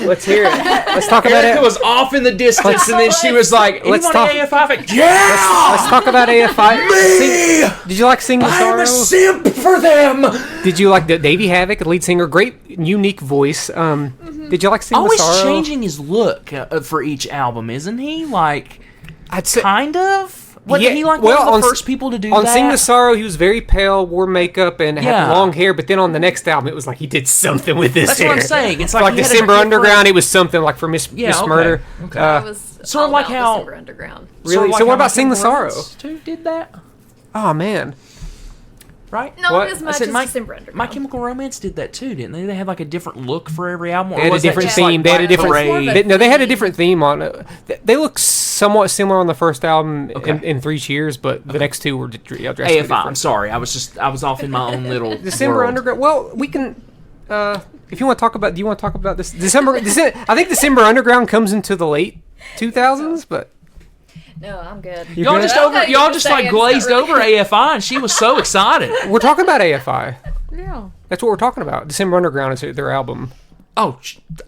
Let's hear it. Let's talk about Erica it. was off in the distance, and then she was like, Let's "Anybody talk- AFI?" Yeah. Let's talk about AFI. Did you like Sing the Sorrow? I'm a simp for them. Did you like Davey Havoc, the lead singer? Great, unique voice. Did you like Sing Always the Sorrow? changing his look for each album, isn't he? Like, I'd say, kind of. Wasn't he like one of the first people to do on that? Sing the Sorrow, he was very pale, wore makeup, and had Yeah. long hair. But then on the next album, it was like he did something with his That's hair. what I'm saying. It's like like he had a December different- Underground. It was something like for Miss Yeah, okay. Murder. Okay. It was sort of all like about how- December Underground. Really? Sort of like So what how about My Sing the Chemical Sorrow? Romance too did that, Oh man, right? Not What? as I much said as My, December Underground. My Chemical Romance did that too, didn't they? They had like a different look for every album. Or they had a was that different just theme. Like They had a Black different. Parade? They had a different theme on it. They look somewhat similar on the first album in Three Cheers, but the next two were drastically AFI. I'm different. sorry, I was off in my own little December world. Underground. Well, we can. If you want to talk about, do you want to talk about this December? I think December Underground comes into the late 2000s, but No, I'm good. You're Y'all good? just I thought you were like saying glazed something. over AFI, and she was so excited. we're talking about AFI. Yeah. That's what we're talking about. December Underground is their album. Oh,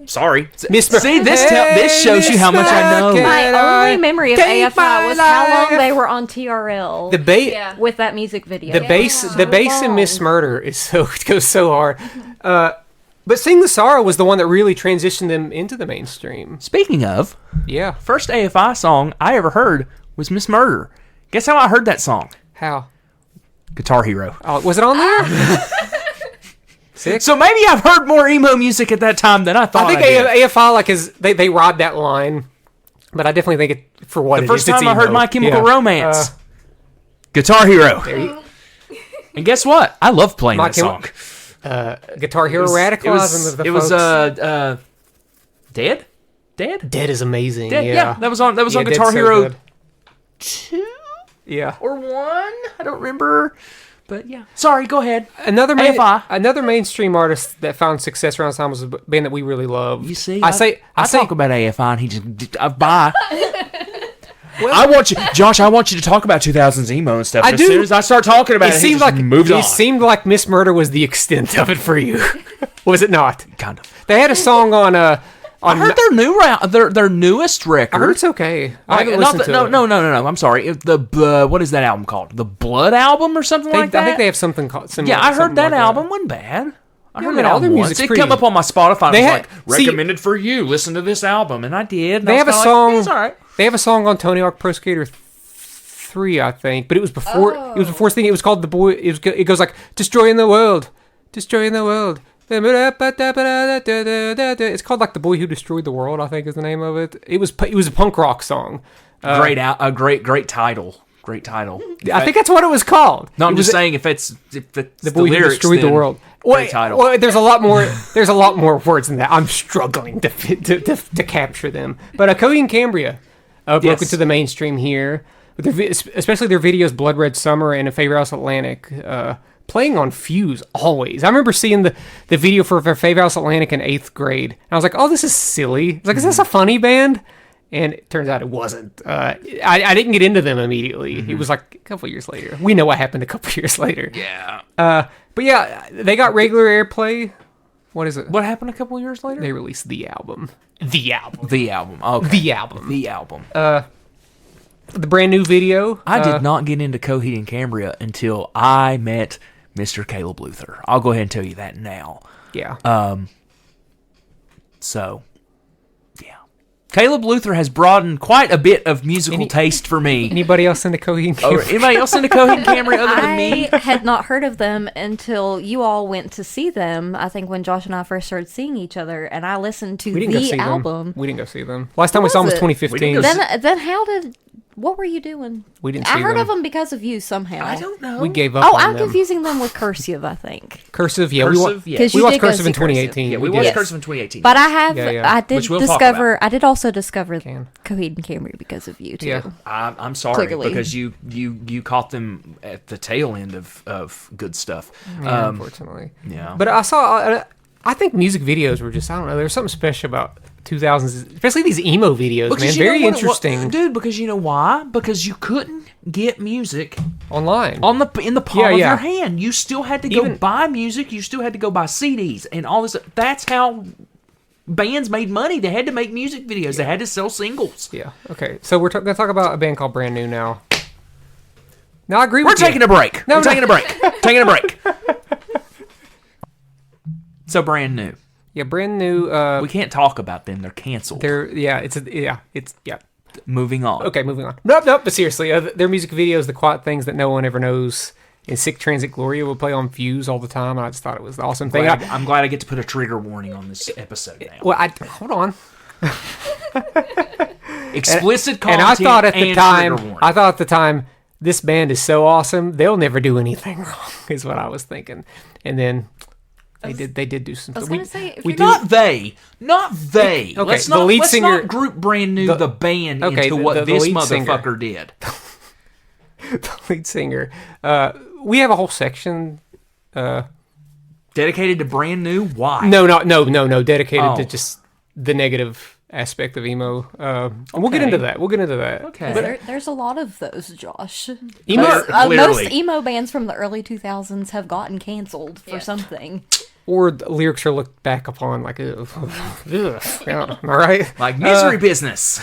sorry. Miss See, this shows you how much I know. Miss My only memory of Take AFI my was how long life. they were on TRL The bass, Yeah. with that music video. the bass, Yeah. the bass in Miss Murder is so it goes so hard. But Sing the Sorrow was the one that really transitioned them into the mainstream. Speaking of, Yeah. first AFI song I ever heard was Miss Murder. Guess how I heard that song? How? Guitar Hero. Oh, was it on there? Sick. So maybe I've heard more emo music at that time than I thought. I think did. AFI like is they ride that line, but I definitely think it for what The it first is, it's time I heard emo. My Chemical Yeah. Romance, Guitar Hero. And guess what? I love playing My that song. Guitar Hero radicalizing It was folks. Dead? Dead is amazing. Dead? Yeah, Yeah, that was on Yeah, Guitar Dead's so Hero good. 2 Yeah. or 1. I don't remember. But yeah. Sorry, go ahead. Another AFI. mainstream artist that found success around this time was a band that we really love. You see, I say talk about AFI and he just bye. I want you, Josh. I want you to talk about 2000's emo and stuff. I As do. soon as I start talking about it, seemed like moved on. it seemed like Miss Murder was the extent of it for you. Was it not? Kind of. They had a song on I heard their newest record. I heard it's okay. I haven't Not listened the- to it. no. I'm sorry. What is that album called? The Blood album or something like that? I think they have something called similar. Yeah, I heard something that like album wasn't bad. I Yeah, heard man, that all their album once. music's It pretty- come up on my Spotify. They And had- was like, recommended for you. Listen to this album, and I did. And They I have a was song. Like, it's all right. They have a song on Tony Hawk Pro Skater 3, I think, but it was before. It was before this thing. It was called the boy. It goes like destroying the world, destroying the world. It's called like the boy who destroyed the world, I think is the name of it. It was a punk rock song. Great title. Great title. I think that's what it was called. No, I'm It just was saying if it's the boy who lyrics, destroyed the then world. great title. Well, there's a lot more. There's a lot more words than that. I'm struggling to capture them. But Cody and Cambria broke Yes. into the mainstream here, with especially their videos "Blood Red Summer" and "A Favor House Atlantic," playing on Fuse always. I remember seeing the video for Favor House Atlantic in 8th grade, and I was like, "Oh, this is silly." I was like, "Is this a funny band?" And it turns out it wasn't. I didn't get into them immediately. It was like a couple years later. We know what happened a couple years later. Yeah. But yeah, they got regular airplay. What is it? What happened a couple years later? They released the album. The album. The album. Okay. The album. The album. The brand new video. I did not get into Coheed and Cambria until I met Mr. Caleb Luther. I'll go ahead and tell you that now. Yeah. So, yeah. Caleb Luther has broadened quite a bit of musical taste for me. Anybody else into Coheed and Or Cambria? anybody else into Coheed and Cambria other than me? I had not heard of them until you all went to see them. I think when Josh and I first started seeing each other, and I listened to We didn't go the see album. them. We didn't go see them. Last time we saw them was was it? 2015. We didn't go Then how did? What were you doing? We didn't I see heard them. of them because of you somehow. I don't know. We gave up Oh, on I'm them. confusing them with Cursive, I think. Cursive, yeah. Cursive, yeah. 'Cause We you watched did go Cursive in see Cursive. 2018. Yeah, we did. watched Yes. Cursive in 2018. But I have, Yeah, yeah. I did Which we'll talk discover, about. I did also discover Can. Coheed and Cambria because of you too. Yeah. I'm sorry Clearly. because you caught them at the tail end of good stuff. Yeah, unfortunately. yeah. But I think music videos were just, I don't know, there's something special about 2000s, especially these emo videos, man. you know Very what it wa- interesting. dude. Because you know why? Because you couldn't get music Online. in the palm of Yeah. your hand. You still had to go Even- buy music. You still had to go buy CDs and all this. That's how bands made money. They had to make music videos. They had to sell singles. Yeah. Okay. So we're going to talk about a band called Brand New now. Now I agree We're with you. taking a break. No, We're no. taking a break. Taking a break. So Brand New. Yeah, Brand New. We can't talk about them. They're canceled. It's Moving on. Okay, moving on. Nope. But seriously, their music videos, the quiet things that no one ever knows, and Sick Transit Gloria will play on Fuse all the time. And I just thought it was the awesome thing. I'm glad I get to put a trigger warning on this episode now. Well, hold on. Explicit And content I thought at the and time, trigger warning. this band is so awesome, they'll never do anything wrong. Is what I was thinking. And then they did do some. I was we- gonna say, if we you're do. Not they. Okay, the lead let's singer- not group Brand New the band okay, into the- what the this lead singer. motherfucker did. The lead singer. We have a whole section. Dedicated to Brand New? Why? No, dedicated to Oh. just the negative aspect of emo. We'll get Okay. into that. Okay. There's a lot of those, Josh. Emo. Clearly. Most emo bands from the early 2000s have gotten canceled for something. Or the lyrics are looked back upon like, ugh, yeah, all right. Like Misery Business.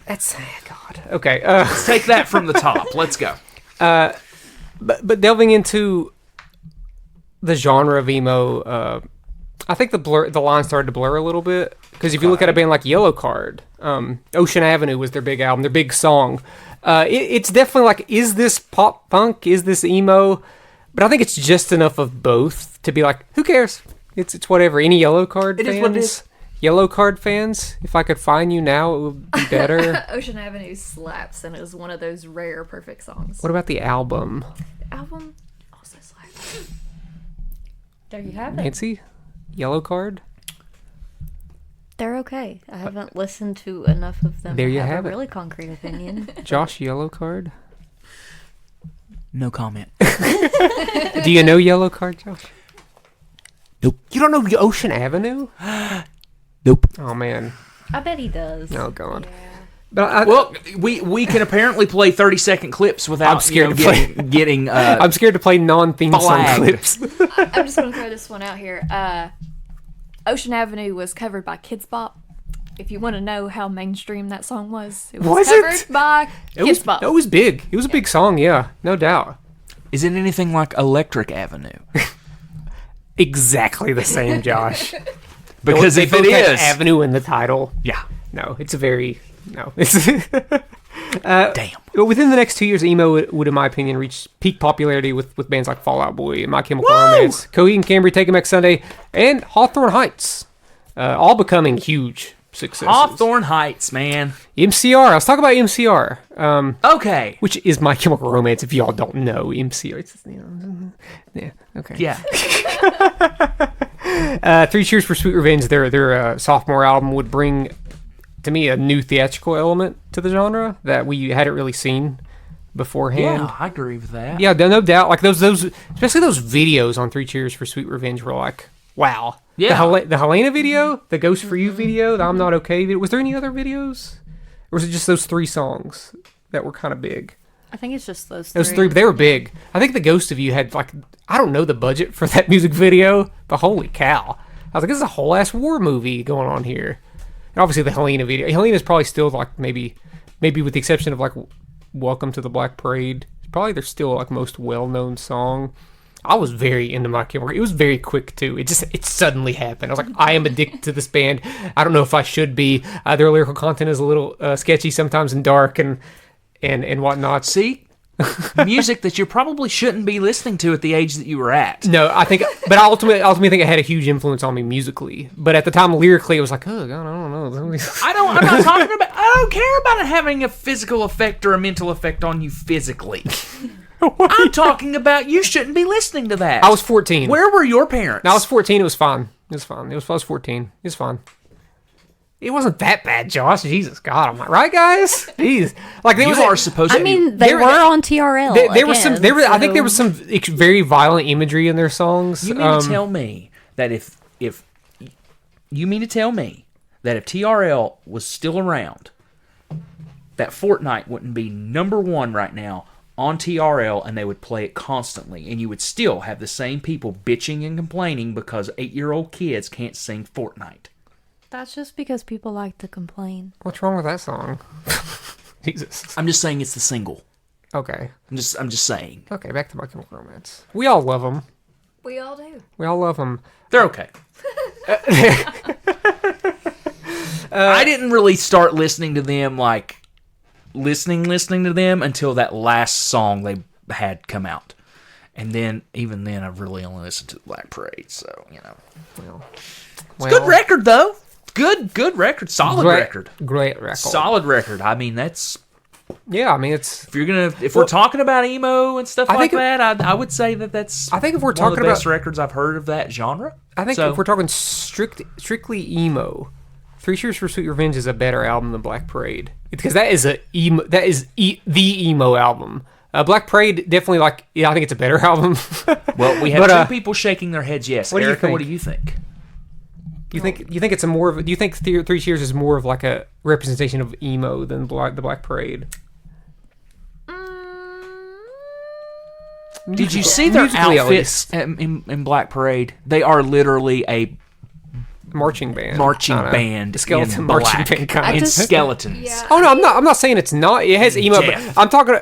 That's God. Okay. Let's take that from the top. Let's go. But delving into the genre of emo, I think the line started to blur a little bit because if you look at a band like Yellow Card, Ocean Avenue was their big album, their big song. It's definitely like, is this pop punk? Is this emo? But I think it's just enough of both to be like, who cares? It's whatever. Any Yellow Card fans? It is what it is. Yellow Card fans, if I could find you now, it would be better. Ocean Avenue slaps, and it was one of those rare perfect songs. What about the album? The album also slaps. There you have it. Nancy? Yellow Card? They're okay. I haven't listened to enough of them There to you have have a it. really concrete opinion. Josh, Yellow Card? No comment. Do you know Yellow Card, Josh? Nope. You don't know Ocean Avenue? Nope. Oh, man. I bet he does. Oh, God. But Well, we can apparently play 30-second clips without I'm scared to getting I'm scared to play non-theme song flagged. clips. I'm just gonna throw this one out here. Ocean Avenue was covered by Kids Bop. If you want to know how mainstream that song was, it was Was covered it? by Kids Bop. It was big. It was a big song, yeah. No doubt. Is it anything like Electric Avenue? exactly the same, Josh. Because They if it both have is, Avenue in the title. yeah, No, it's a very no. It's damn. within the next 2 years, emo would, in my opinion, reach peak popularity with bands like Fall Out Boy, My Chemical Woo! Romance, Coheed and Cambria, Take 'Em Back Sunday, and Hawthorne Heights, all becoming huge successes. Hawthorne Heights, man. MCR. Let's talk about MCR. Okay. Which is My Chemical Romance. If y'all don't know, MCR. It's, yeah. Okay. Yeah. Three Cheers for Sweet Revenge. Their sophomore album would bring, to me, a new theatrical element to the genre that we hadn't really seen beforehand. Yeah, I agree with that. Yeah, no doubt. Like those, especially those videos on Three Cheers for Sweet Revenge were like, wow. Yeah. The Helena video, the Ghost for You video, the I'm Not Okay video. Was there any other videos? Or was it just those 3 songs that were kind of big? I think it's just those Those 3, but they were big. I think the Ghost of You had, like, I don't know the budget for that music video, but holy cow. I was like, this is a whole ass war movie going on here. And obviously the Helena video. Helena's probably still, like, maybe with the exception of, like, Welcome to the Black Parade, probably their still, like, most well-known song. I was very into My Chemical. It was very quick too. It suddenly happened. I was like, I am addicted to this band. I don't know if I should be. Their lyrical content is a little sketchy sometimes and dark and whatnot. See? Music that you probably shouldn't be listening to at the age that you were at. No, I think, but I ultimately think it had a huge influence on me musically. But at the time, lyrically, it was like, oh God, I don't know. I'm not talking about. I don't care about it having a physical effect or a mental effect on you physically. I'm talking about you shouldn't be listening to that. I was 14. Where were your parents? No, I was 14. It was fine. I was 14. It was fine. It wasn't that bad, Josh. Jesus God, am I right, guys? Jeez, like you are supposed to. I mean, they were on TRL. There was some. I think there was some very violent imagery in their songs. You mean to tell me that if you mean to tell me that if TRL was still around, that Fortnite wouldn't be #1 right now on TRL, and they would play it constantly, and you would still have the same people bitching and complaining because 8-year-old kids can't sing Fortnite. That's just because people like to complain. What's wrong with that song? Jesus. I'm just saying it's the single. Okay. I'm just saying. Okay, back to My Chemical Romance. We all love them. We all do. We all love them. They're okay. I didn't really start listening to them listening to them until that last song they had come out. And then, even then, I've really only listened to the Black Parade, so, you know. Well, It's a good record, though. Good record. Solid record. Great record. Solid record. I mean, that's... Yeah, I mean, it's... If we're talking about emo and stuff like that, I would say that's I think if we're one talking of the best about records I've heard of that genre. I think if we're talking strictly emo, Three Cheers for Sweet Revenge is a better album than Black Parade. Because that is the emo album. Black Parade, definitely, I think it's a better album. Well, we have 2 people shaking their heads yes. What Erica, do you think? what do you think? You think it's a more of? Do you think Three Cheers is more of like a representation of emo than the Black Parade? Did you see their outfits in Black Parade? They are literally a marching band. The skeleton marching band kind. In skeletons. Yeah. Oh no, I'm not saying it's not. It has emo, but I'm talking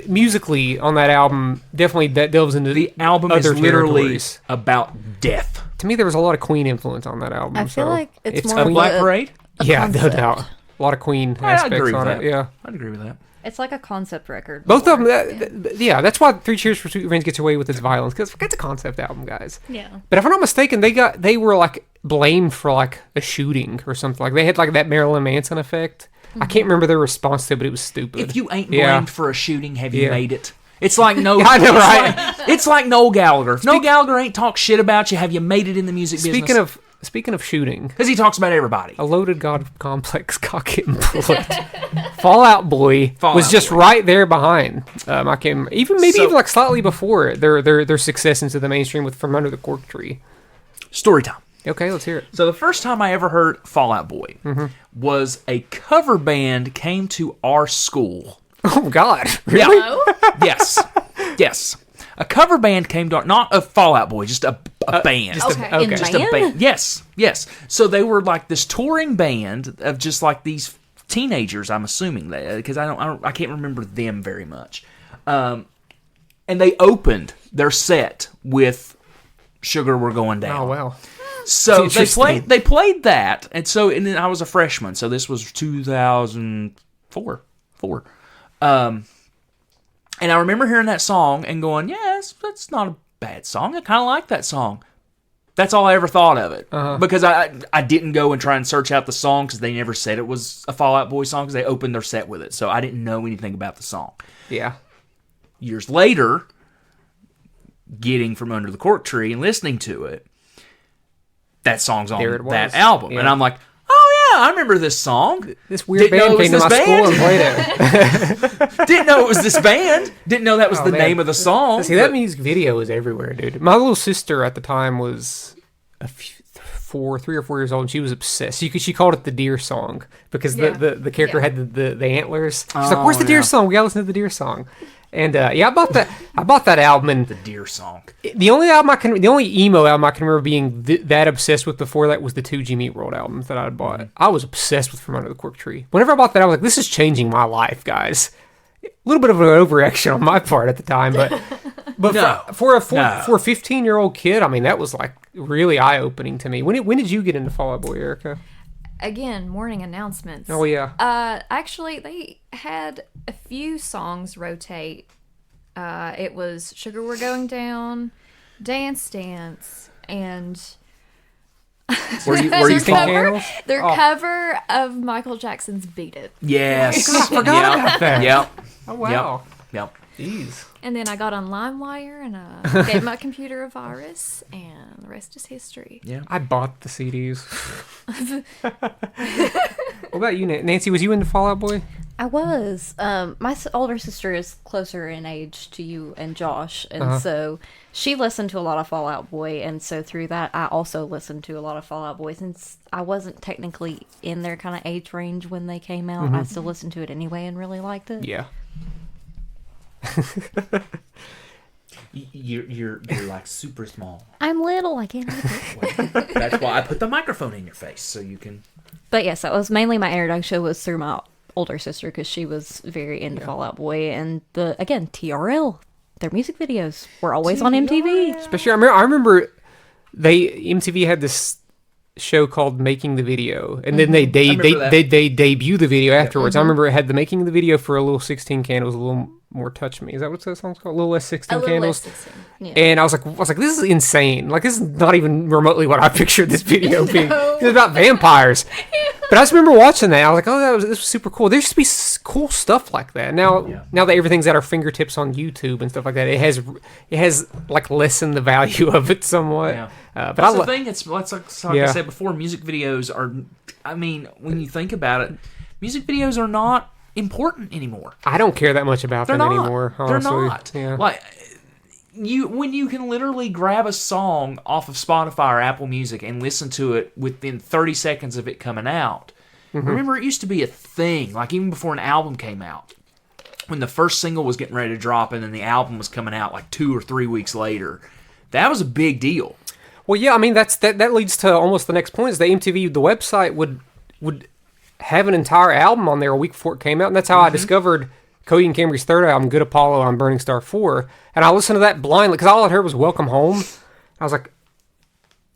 musically on that album. Definitely that delves into the album other is literally territories. about death. To me, there was a lot of Queen influence on that album. I feel like it's more A of Black Parade? Yeah, no concept. doubt. A lot of Queen I aspects agree on with it. that. Yeah. I'd agree with that. It's like a concept record. Both of more. them, yeah. That's why Three Cheers for Sweet Revenge gets away with its violence, because it's a concept album, guys. Yeah. But if I'm not mistaken, they were like blamed for like a shooting or something. Like they had like that Marilyn Manson effect. I can't remember their response to it, but it was stupid. If you ain't blamed for a shooting, have you Yeah. made it? It's like I know, right? It's like Noel Gallagher. If Noel Gallagher ain't talk shit about you, have you made it in the music business? Speaking of shooting, Because he talks about everybody. a loaded God complex cock and bullet. Fall Out Boy was Out just Boy. right there behind. I came even So- like slightly before their success into the mainstream with From Under the Cork Tree. Story time. Okay, let's hear it. So the first time I ever heard Fall Out Boy was a cover band came to our school. Oh God, Yeah. Oh? Yes. A cover band came to not a Fall Out Boy, just a band. Okay. In Just a band? band. Yes. So they were like this touring band of just like these teenagers. I'm assuming that because I can't remember them very much. And they opened their set with Sugar We're Going Down. Oh, well. So Interesting. they played that, and then I was a freshman, so this was 2004. And I remember hearing that song and going, yeah, that's not a bad song. I kind of like that song. That's all I ever thought of it. Because I didn't go and try and search out the song because they never said it was a Fall Out Boy song because they opened their set with it. So I didn't know anything about the song. Yeah. Years later, getting From Under the Cork Tree and listening to it, that song's on that album. Yeah. And I'm like, oh yeah, I remember this song. This weird band came to my school and played it. Didn't know it was this band. Didn't know that was the name of the song. See, that music video is everywhere, dude. My little sister at the time was 3 or 4 years old, and she was obsessed. She called it the deer song because the character had the antlers. She's like, "Where's the deer song? We gotta listen to the deer song." And I bought that album, and the deer song. The only emo album I can remember being that obsessed with before that was the 2G Meat World albums that I had bought. I was obsessed with From Under the Cork Tree. Whenever I bought that, I was like, "This is changing my life, guys." A little bit of an overreaction on my part at the time, but for a 15-year-old kid, I mean, that was like really eye-opening to me. When did you get into Fall Out Boy, Erica? Again, morning announcements. Oh yeah. Actually, they had a few songs rotate. It was Sugar We're Going Down, Dance Dance, and Were you their cover of Michael Jackson's Beat It. Yes. I forgot about that. Yep. Oh wow. Yep. Jeez. And then I got on LimeWire and gave my computer a virus, and the rest is history. Yeah. I bought the CDs. What about you, Nancy? Was you into Fall Out Boy? I was. My older sister is closer in age to you and Josh, and so she listened to a lot of Fall Out Boy, and so through that, I also listened to a lot of Fall Out Boy. Since I wasn't technically in their kind of age range when they came out, I still listened to it anyway and really liked it. Yeah. You're like super small. I'm little. I can't help it. That's why I put the microphone in your face so you can. But yes, that was mainly my introduction was through my older sister because she was very into Fall Out Boy, and again TRL, their music videos were always on MTV. Especially, I remember MTV had this show called Making the Video, and then they debut the video afterwards. I remember it had the Making the Video for A Little 16 Candles, a little more Touch Me. Is that what that song's called? A Little Less 16 Candles. Yeah. And I was like, this is insane. Like, this is not even remotely what I pictured this video being. It was about vampires. But I just remember watching that. I was like, oh, this was super cool. There used to be cool stuff like that. Now that everything's at our fingertips on YouTube and stuff like that, it has like lessened the value of it somewhat. Yeah. But that's the thing. It's like I said before. Music videos are. I mean, when you think about it, music videos are not important anymore. I don't care that much about them anymore. Honestly. They're not. Yeah. Like when you can literally grab a song off of Spotify or Apple Music and listen to it within 30 seconds of it coming out. Remember, it used to be a thing. Like even before an album came out, when the first single was getting ready to drop, and then the album was coming out like 2 or 3 weeks later. That was a big deal. Well, yeah, I mean that leads to almost the next point. Is the MTV, the website would have an entire album on there a week before it came out, and that's how I discovered Cody and Camry's third album, Good Apollo on Burning Star 4, and I listened to that blindly because all I heard was Welcome Home. I was like,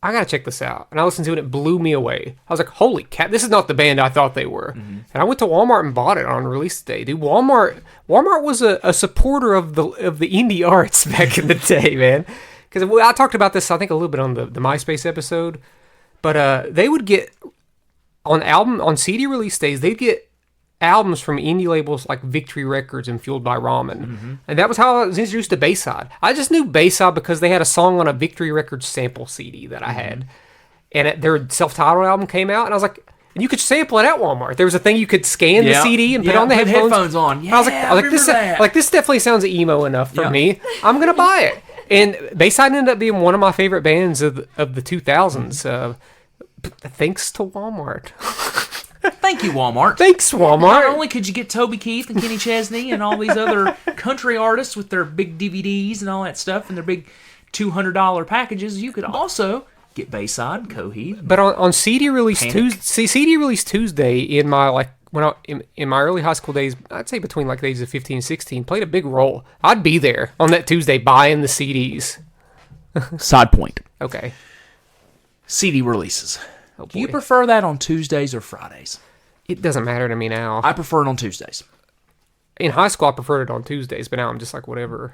I gotta check this out, and I listened to it, and it blew me away. I was like, holy cat, this is not the band I thought they were. And I went to Walmart and bought it on release day. Dude, Walmart was a supporter of the indie arts back in the day, man. Because I talked about this, I think, a little bit on the MySpace episode, but they would get on CD release days, they'd get albums from indie labels like Victory Records and Fueled by Ramen. And that was how I was introduced to Bayside. I just knew Bayside because they had a song on a Victory Records sample CD that I had. And their self-titled album came out, and I was like, and you could sample it at Walmart. There was a thing you could scan the CD and put on the headphones on. Yeah, I was like, this definitely sounds emo enough for me. I'm going to buy it. And Bayside ended up being one of my favorite bands of the 2000s. Thanks to Walmart. Thank you, Walmart. Thanks, Walmart. Not only could you get Toby Keith and Kenny Chesney and all these other country artists with their big DVDs and all that stuff and their big $200 packages, you could also get Bayside and Coheed. But on CD release Tuesday in my in my early high school days, I'd say between like the ages of 15 and 16, played a big role. I'd be there on that Tuesday buying the CDs. Side point. Okay. CD releases. Oh, Do you boy. prefer that on Tuesdays or Fridays? It doesn't matter to me now. I prefer it on Tuesdays. In high school, I preferred it on Tuesdays, but now I'm just like, whatever.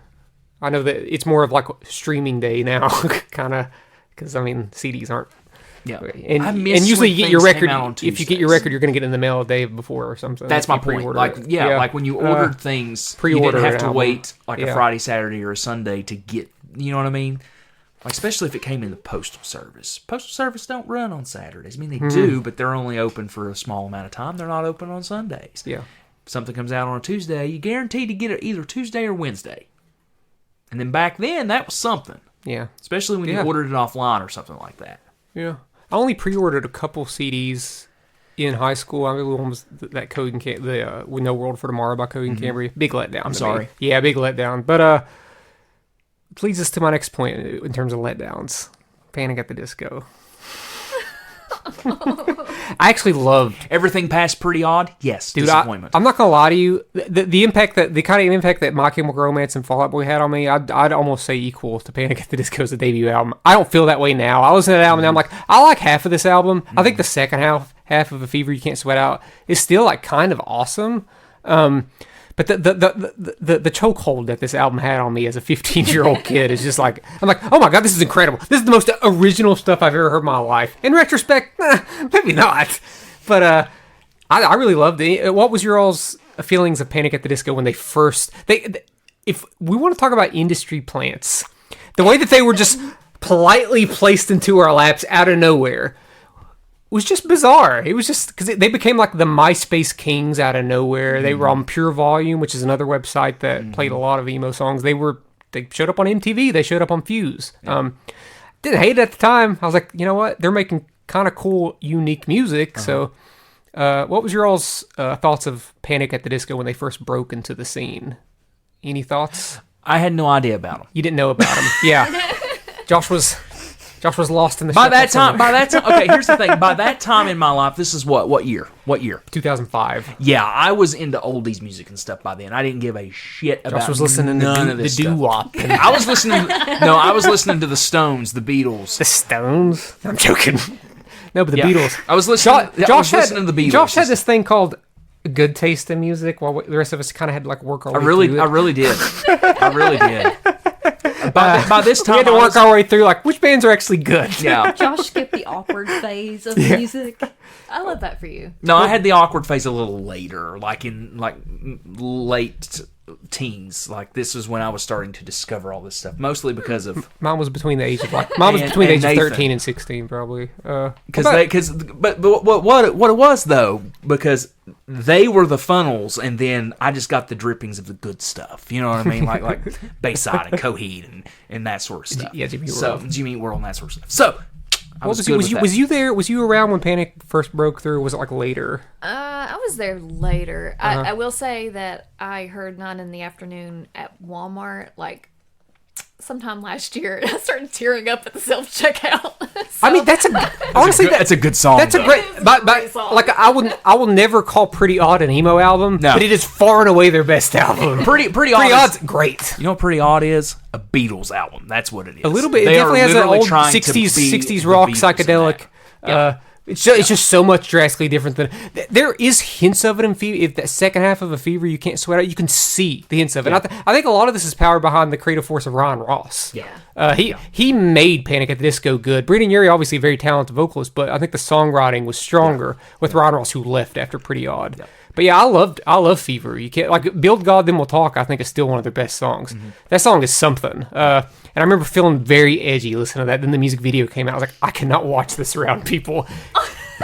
I know that it's more of like streaming day now, kind of, because, I mean, CDs aren't. Yeah. And, I miss and usually when you get your things came record, out on if you get your Tuesdays. record, you're going to get it in the mail a day before or something. That's my You point. pre-order Like, it. like when you ordered things, you Pre-order didn't have an to album. wait like a Yeah. Friday, Saturday, or a Sunday to get, you know what I mean? Like, especially if it came in the Postal Service. Postal Service don't run on Saturdays. I mean, they do, but they're only open for a small amount of time. They're not open on Sundays. Yeah. If something comes out on a Tuesday, you guaranteed to get it either Tuesday or Wednesday. And then back then, that was something. Yeah. Especially when you Yeah. ordered it offline or something like that. Yeah. I only pre-ordered a couple CDs in high school. I mean, one was that Code and the "We No World for Tomorrow" by Code and Cambria. Big letdown. I'm sorry. Yeah, big letdown. But it leads us to my next point in terms of letdowns. Panic at the Disco. I actually loved. Everything past Pretty Odd? Yes. Dude, disappointment. I'm not gonna lie to you. The impact the kind of impact that My Chemical Romance and Fall Out Boy had on me, I'd almost say equal to Panic at the Disco's debut album. I don't feel that way now. I listen to that album and I'm like, I like half of this album. I think the second half of A Fever You Can't Sweat Out is still like kind of awesome. But the chokehold that this album had on me as a 15-year-old kid is just like, I'm like, oh my god, this is incredible. This is the most original stuff I've ever heard in my life. In retrospect, maybe not. But I really loved it. What was your all's feelings of Panic at the Disco when they first... If we want to talk about industry plants, the way that they were just politely placed into our laps out of nowhere was just bizarre. It was just because they became like the MySpace kings out of nowhere. They were on Pure Volume, which is another website that played a lot of emo songs. They showed up on MTV. They showed up on Fuse. Didn't hate it at the time. I was like, you know what? They're making kind of cool, unique music. So, what was your all's thoughts of Panic at the Disco when they first broke into the scene? Any thoughts? I had no idea about them. You didn't know about them. Yeah. Josh was lost in the By shuffle that somewhere. time, okay, here's the thing. By that time in my life, this is what year? 2005. Yeah, I was into oldies music and stuff by then. I didn't give a shit about Josh was listening to none of the this stuff. doo-wop. I was listening. I was listening to the Stones, the Beatles. The Stones? I'm joking. No, but the Yeah. Beatles. I was listening. Josh had, listening to the Beatles. Josh had this thing called good taste in music, while the rest of us kind of had to like work our way through it. I really did. I really did. By this time, We had to work our way through like which bands are actually good. Yeah. Josh skipped the awkward phase of music. I love that for you. No, I had the awkward phase a little later, like in late teens. Like this was when I was starting to discover all this stuff, mostly because of Mine was between the age of between the age of 13 and 16 probably. but what it was though, because they were the funnels, and then I just got the drippings of the good stuff. You know what I mean? like Bayside and Coheed and that sort of stuff. Yeah, Jimmy Eat So World. Jimmy Eat World and that sort of stuff. So I was good with that. Was you there? Was you around when Panic first broke through? Or was it like later? I was there later. I will say that I heard 9 in the afternoon at Walmart, like, sometime last year. I started tearing up at the self-checkout. So, I mean, that's honestly that's a good song. That's though. a great, but great song. like I will never call Pretty Odd an emo album, No. but it is far and away their best album. Pretty odd. Pretty Odd's great. You know what Pretty Odd is? A Beatles album. That's what it is. A little bit. It They are definitely has that literally old trying to 60s be 60s the rock Beatles in psychedelic. that. It's just so much drastically different than there is hints of it in Fever. If that second half of A Fever You Can't Sweat Out, you can see the hints of it. Yeah. And I think a lot of this is powered behind the creative force of Ron Ross. Yeah. He made Panic at the Disco good. Brendan Urie, obviously a very talented vocalist, but I think the songwriting was stronger with Ron Ross, who left after Pretty Odd. Yeah. But yeah, I love Fever. You can't like Build God Then We'll Talk. I think is still one of their best songs. Mm-hmm. That song is something. And I remember feeling very edgy listening to that. Then the music video came out. I was like, I cannot watch this around people.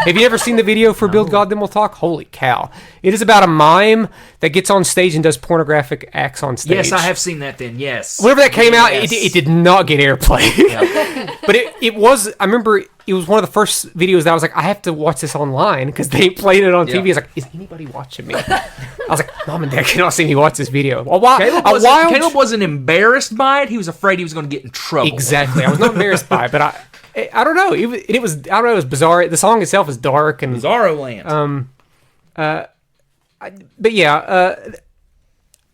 Have you ever seen the video for Build God Then We'll Talk? Holy cow. It is about a mime that gets on stage and does pornographic acts on stage. Yes, I have seen that then, yes. Whenever that came out, Yes. it did not get airplay. Yeah. But it was, I remember it was one of the first videos that I was like, I have to watch this online because they played it on TV. I was like, is anybody watching me? I was like, Mom and Dad cannot see me watch this video. Caleb wasn't embarrassed by it. He was afraid he was going to get in trouble. Exactly. I was not embarrassed by it, but I don't know. It was bizarre. The song itself is dark and Bizarro Land. but yeah,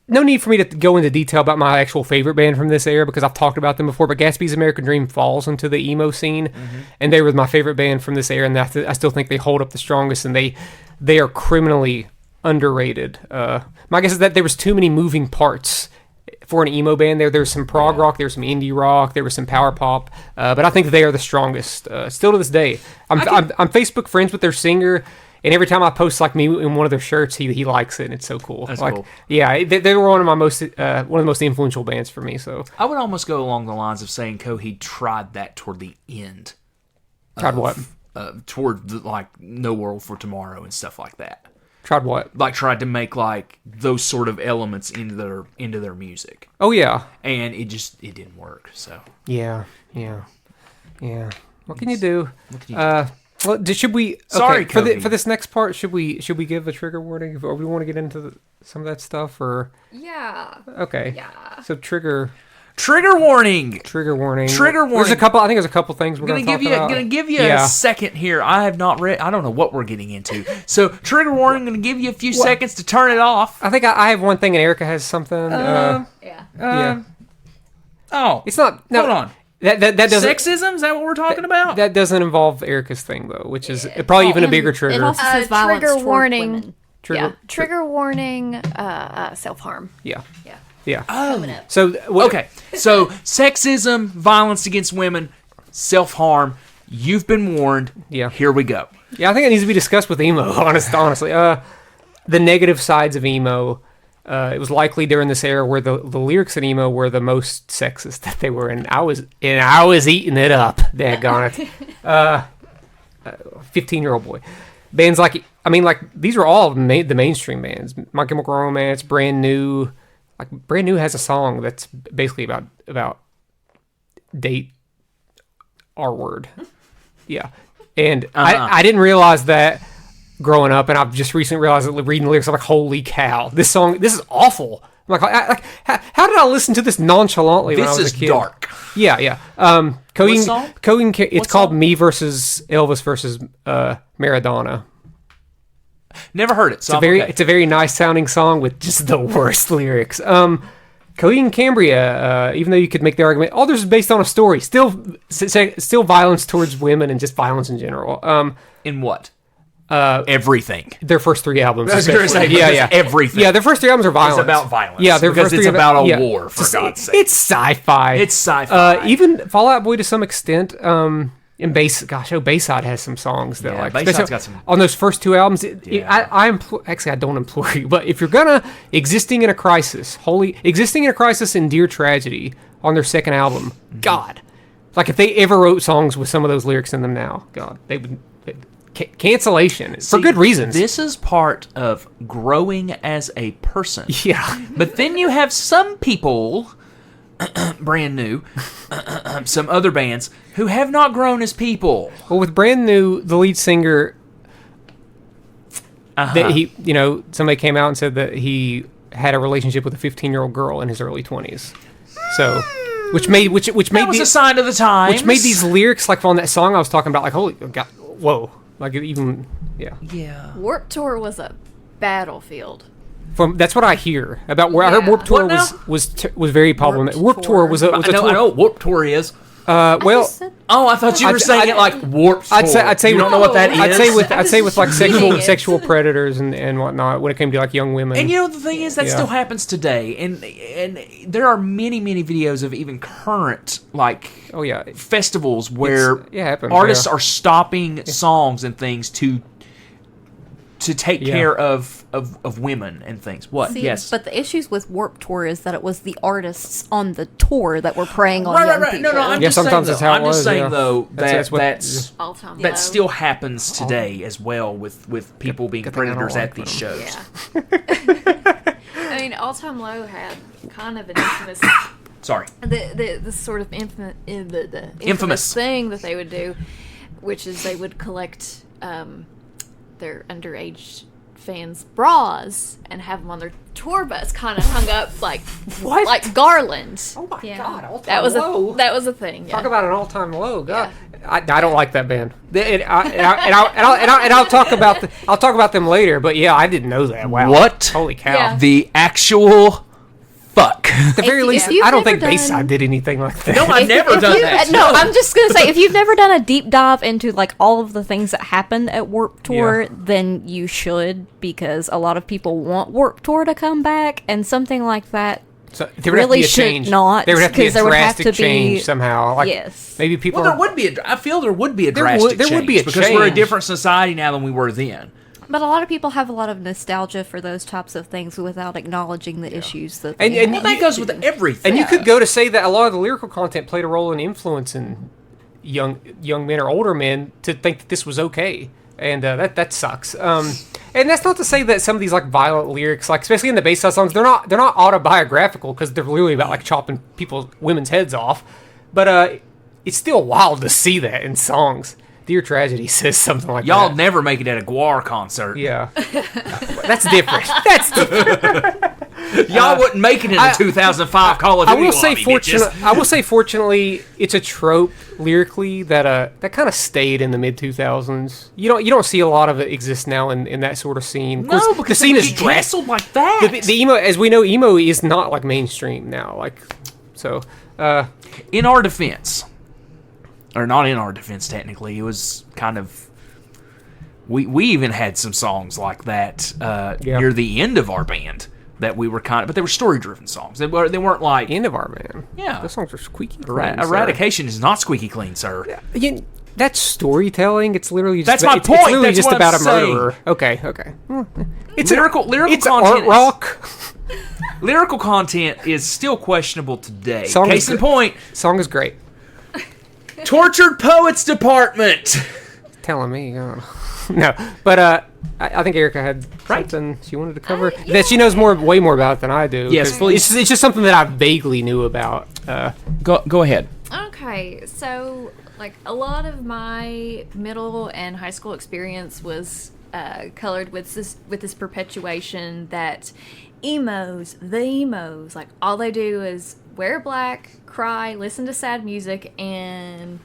no need for me to go into detail about my actual favorite band from this era because I've talked about them before, but Gatsby's American Dream falls into the emo scene, and they were my favorite band from this era, and I still think they hold up the strongest, and they are criminally underrated. My guess is that there was too many moving parts for an emo band. There's some prog rock, there's some indie rock, there was some power pop, but I think they are the strongest still to this day. I'm Facebook friends with their singer. And every time I post like me in one of their shirts, he likes it, and it's so cool. That's like, cool. Yeah, they were one of the most influential bands for me. So I would almost go along the lines of saying Coheed tried that toward the end. Tried what? Toward like No World for Tomorrow and stuff like that. Tried what? Like tried to make like those sort of elements into their music. Oh yeah. And it didn't work. So yeah. What can you do? Well, should we? Sorry, for Cody. this next part, should we give a trigger warning, or we want to get into some of that stuff, or Yeah. okay, Yeah. So trigger warning. Trigger warning. Trigger warning. There's a couple. I think there's a couple things we're Gonna going to talk about. Gonna give you a second here. I have not read. I don't know what we're getting into. So trigger warning. Gonna give you a few seconds to turn it off. I think I have one thing, and Erica has something. Yeah. Yeah. Oh, It's not. No, hold on. That doesn't. Sexism? Is that what we're talking about? That doesn't involve Erica's thing though, which is probably even a bigger It trigger. also says violence Trigger toward warning. women. Trigger. Yeah. Trigger warning. Self-harm. Yeah. Yeah. Yeah. Coming up. So Okay, so sexism, violence against women, self-harm. You've been warned. Yeah. Here we go. Yeah, I think it needs to be discussed with emo. Honestly, the negative sides of emo. It was likely during this era where the lyrics in emo were the most sexist that they were, and I was eating it up. Daggone it. 15-year-old boy. Bands like these are all the mainstream bands. My Chemical Romance, Brand New. Like Brand New has a song that's basically about date R word. Yeah, and I didn't realize that growing up, and I've just recently realized that reading the lyrics, I'm like, holy cow, this is awful. I'm like, how did I listen to this nonchalantly when I was This a is kid? dark. Yeah. What song? It's called song? Me versus Elvis versus Maradona. Never heard it. So It's a very nice sounding song with just the worst lyrics. Coheed and Cambria, even though you could make the argument, all this is based on a story. Still violence towards women and just violence in general. In what? Everything. Their first three albums. I was going to say, yeah. everything. Yeah, their first three albums are violent. It's about violence. Yeah, because it's about a war, for God's sake. It's sci-fi. It's sci-fi. Even Fall Out Boy to some extent. And Bayside has some songs that Bayside's got some. on those first two albums. I don't implore you, but if you're gonna existing in a crisis in Dear Tragedy on their second album, God, like if they ever wrote songs with some of those lyrics in them now, God, they would. Cancellation for good reasons. This is part of growing as a person. Yeah, but then you have some people, Brand New, some other bands who have not grown as people. Well, with Brand New, the lead singer, that somebody came out and said that he had a relationship with a 15-year-old girl in his early 20s. So, which made a sign of the times. Which made these lyrics like on that song I was talking about, like holy God, whoa. Like even, yeah. Yeah. Warped Tour was a battlefield. That's what I hear about. Where I heard Warped Tour was very problematic. Warped Tour was a tour. I know what Warped Tour is. I thought you were saying it like Warped Tour. I'd say you don't know what that is. I'd say with like sexual predators and whatnot when it came to like young women. And the thing is that still happens today, and there are many videos of even current festivals where artists are stopping songs and things to take care of women and things. What? See, yes. But the issues with Warped Tour is that it was the artists on the tour that were preying on young people. No, I'm just sometimes saying, that's how it was. I'm just saying though that's all-time that low. still happens today as well with people being predators at these shows. Yeah. I mean, All Time Low had kind of an infamous. Sorry. The sort of infamous thing that they would do, which is they would collect their underage fans' bras and have them on their tour bus, kind of hung up like garland. Oh my God! All-time That was low. that was a thing. Yeah. Talk about an all-time low. God, Yeah. I don't like that band. I'll talk about them later. But yeah, I didn't know that. Wow. What? Holy cow! Yeah. The actual fuck. At the very If least, you've I don't never think Bayside did anything like that. No, I've never done that. No, I'm just gonna say, if you've never done a deep dive into like all of the things that happened at Warped Tour, then you should, because a lot of people want Warped Tour to come back, and something like that So there would have to really be a should change. not, There would have to be a 'cause there would have drastic to be- change somehow. Like, yes. maybe people. Well, there would be. I feel there would be a There drastic would- there would change be a because we're a change. different society now than we were then. But a lot of people have a lot of nostalgia for those types of things without acknowledging the issues that they And have. Well, that goes with everything. And you could go to say that a lot of the lyrical content played a role in influencing young men or older men to think that this was okay, and that sucks. And that's not to say that some of these like violent lyrics, like especially in the Bayside songs, they're not autobiographical, because they're really about like chopping women's heads off. But it's still wild to see that in songs. Dear Tragedy says something like Y'all that. never make it at a Guar concert. Yeah, that's different. That's different. Y'all wouldn't make it in a 2005 Call of Duty. I will say, lobby, bitches. fortunately, it's a trope lyrically that kind of stayed in the mid 2000s. You don't see a lot of it exist now in that sort of scene. Of No, course, because the scene is dressed canceled like that. the emo, as we know, emo is not like mainstream now. Like, so In our defense, or not in our defense, technically, it was kind of. We even had some songs like that near the end of our band that we were but they were story-driven songs. They weren't like end of our man. Yeah. those songs are squeaky clean. Eradication is not squeaky clean, sir. That's storytelling. It's literally just That's my it's point. literally That's just what about I'm a saying. murderer. Okay. It's Lyrical it's content. art rock. Lyrical content is still questionable today. Song Case is in good. point, Song is great. Tortured Poets Department. Telling me, no, but I think Erica had Right. something she wanted to cover that she knows way more about than I do. Yes, 'cause please. It's just something that I vaguely knew about. Go ahead. Okay, so like a lot of my middle and high school experience was colored with this perpetuation that the emos, like all they do is wear black, cry, listen to sad music, and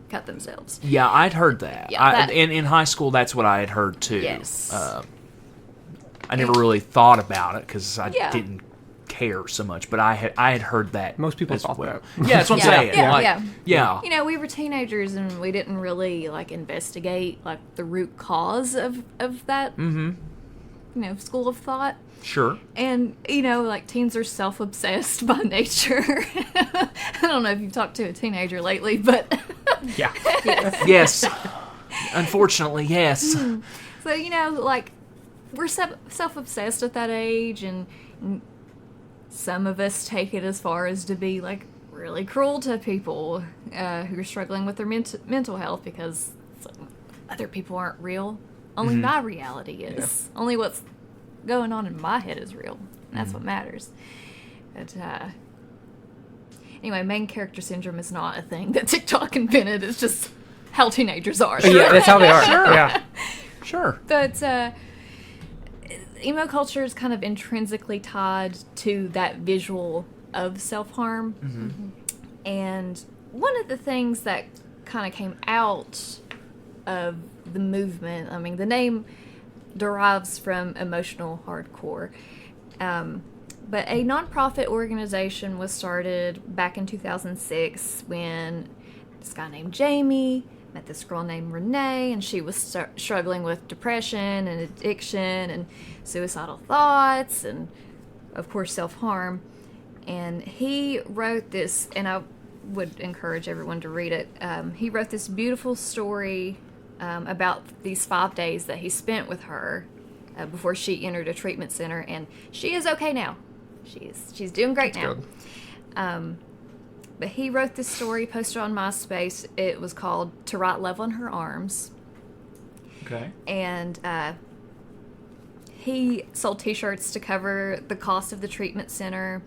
cut themselves. Yeah, I'd heard that. Yeah, In high school, that's what I had heard too. Yes. I never really thought about it because I Yeah. didn't care so much, but I had heard that. Most people as thought well. that. Yeah, that's what I'm saying. Yeah, Like, yeah. yeah. You know, we were teenagers and we didn't really like investigate like the root cause of that. You know, school of thought. Sure. And, you know, like teens are self-obsessed by nature. I don't know if you've talked to a teenager lately, but Yeah, Yes. Unfortunately, yes. so, you know, like we're self-obsessed at that age, and some of us take it as far as to be like really cruel to people who are struggling with their mental health because other people aren't real. Only my reality is. Only what's going on in my head is real. And that's what matters. But anyway, main character syndrome is not a thing that TikTok invented. It's just how teenagers are. yeah, that's how they are. Sure. Yeah, Sure. But emo culture is kind of intrinsically tied to that visual of self-harm. And one of the things that kind of came out of the movement, I mean, the name derives from emotional hardcore. But a nonprofit organization was started back in 2006 when this guy named Jamie met this girl named Renee, and she was struggling with depression and addiction and suicidal thoughts and, of course, self-harm. And he wrote this, and I would encourage everyone to read it. He wrote this beautiful story about these 5 days that he spent with her before she entered a treatment center, and she is okay now. She's doing great now. But he wrote this story, posted on MySpace. It was called "To Write Love on Her Arms." Okay. And he sold T-shirts to cover the cost of the treatment center.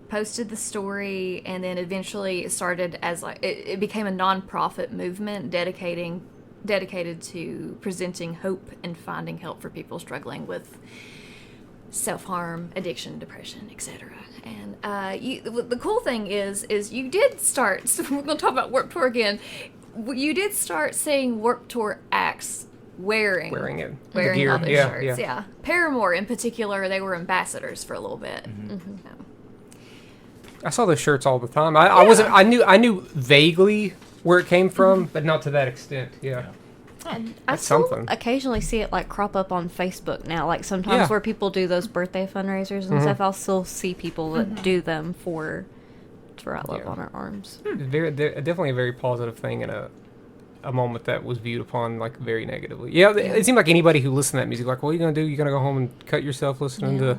Posted the story, and then eventually it started as like it became a non-profit movement dedicated to presenting hope and finding help for people struggling with self-harm, addiction, depression, etc. And the cool thing is you did start. So we're going to talk about Warped Tour again. You did start seeing Warped Tour acts wearing it. all gear. those Yeah, shirts. yeah. Paramore in particular, they were ambassadors for a little bit. I saw those shirts all the time. I wasn't. I knew vaguely where it came from, but not to that extent. Yeah. And I That's still something. occasionally see it like crop up on Facebook now. Like sometimes where people do those birthday fundraisers and stuff, I'll still see people that do them for to write love on our arms. Definitely a very positive thing and a moment that was viewed upon like very negatively. Yeah, it seemed like anybody who listened to that music, like, what are you gonna do? You gonna go home and cut yourself listening to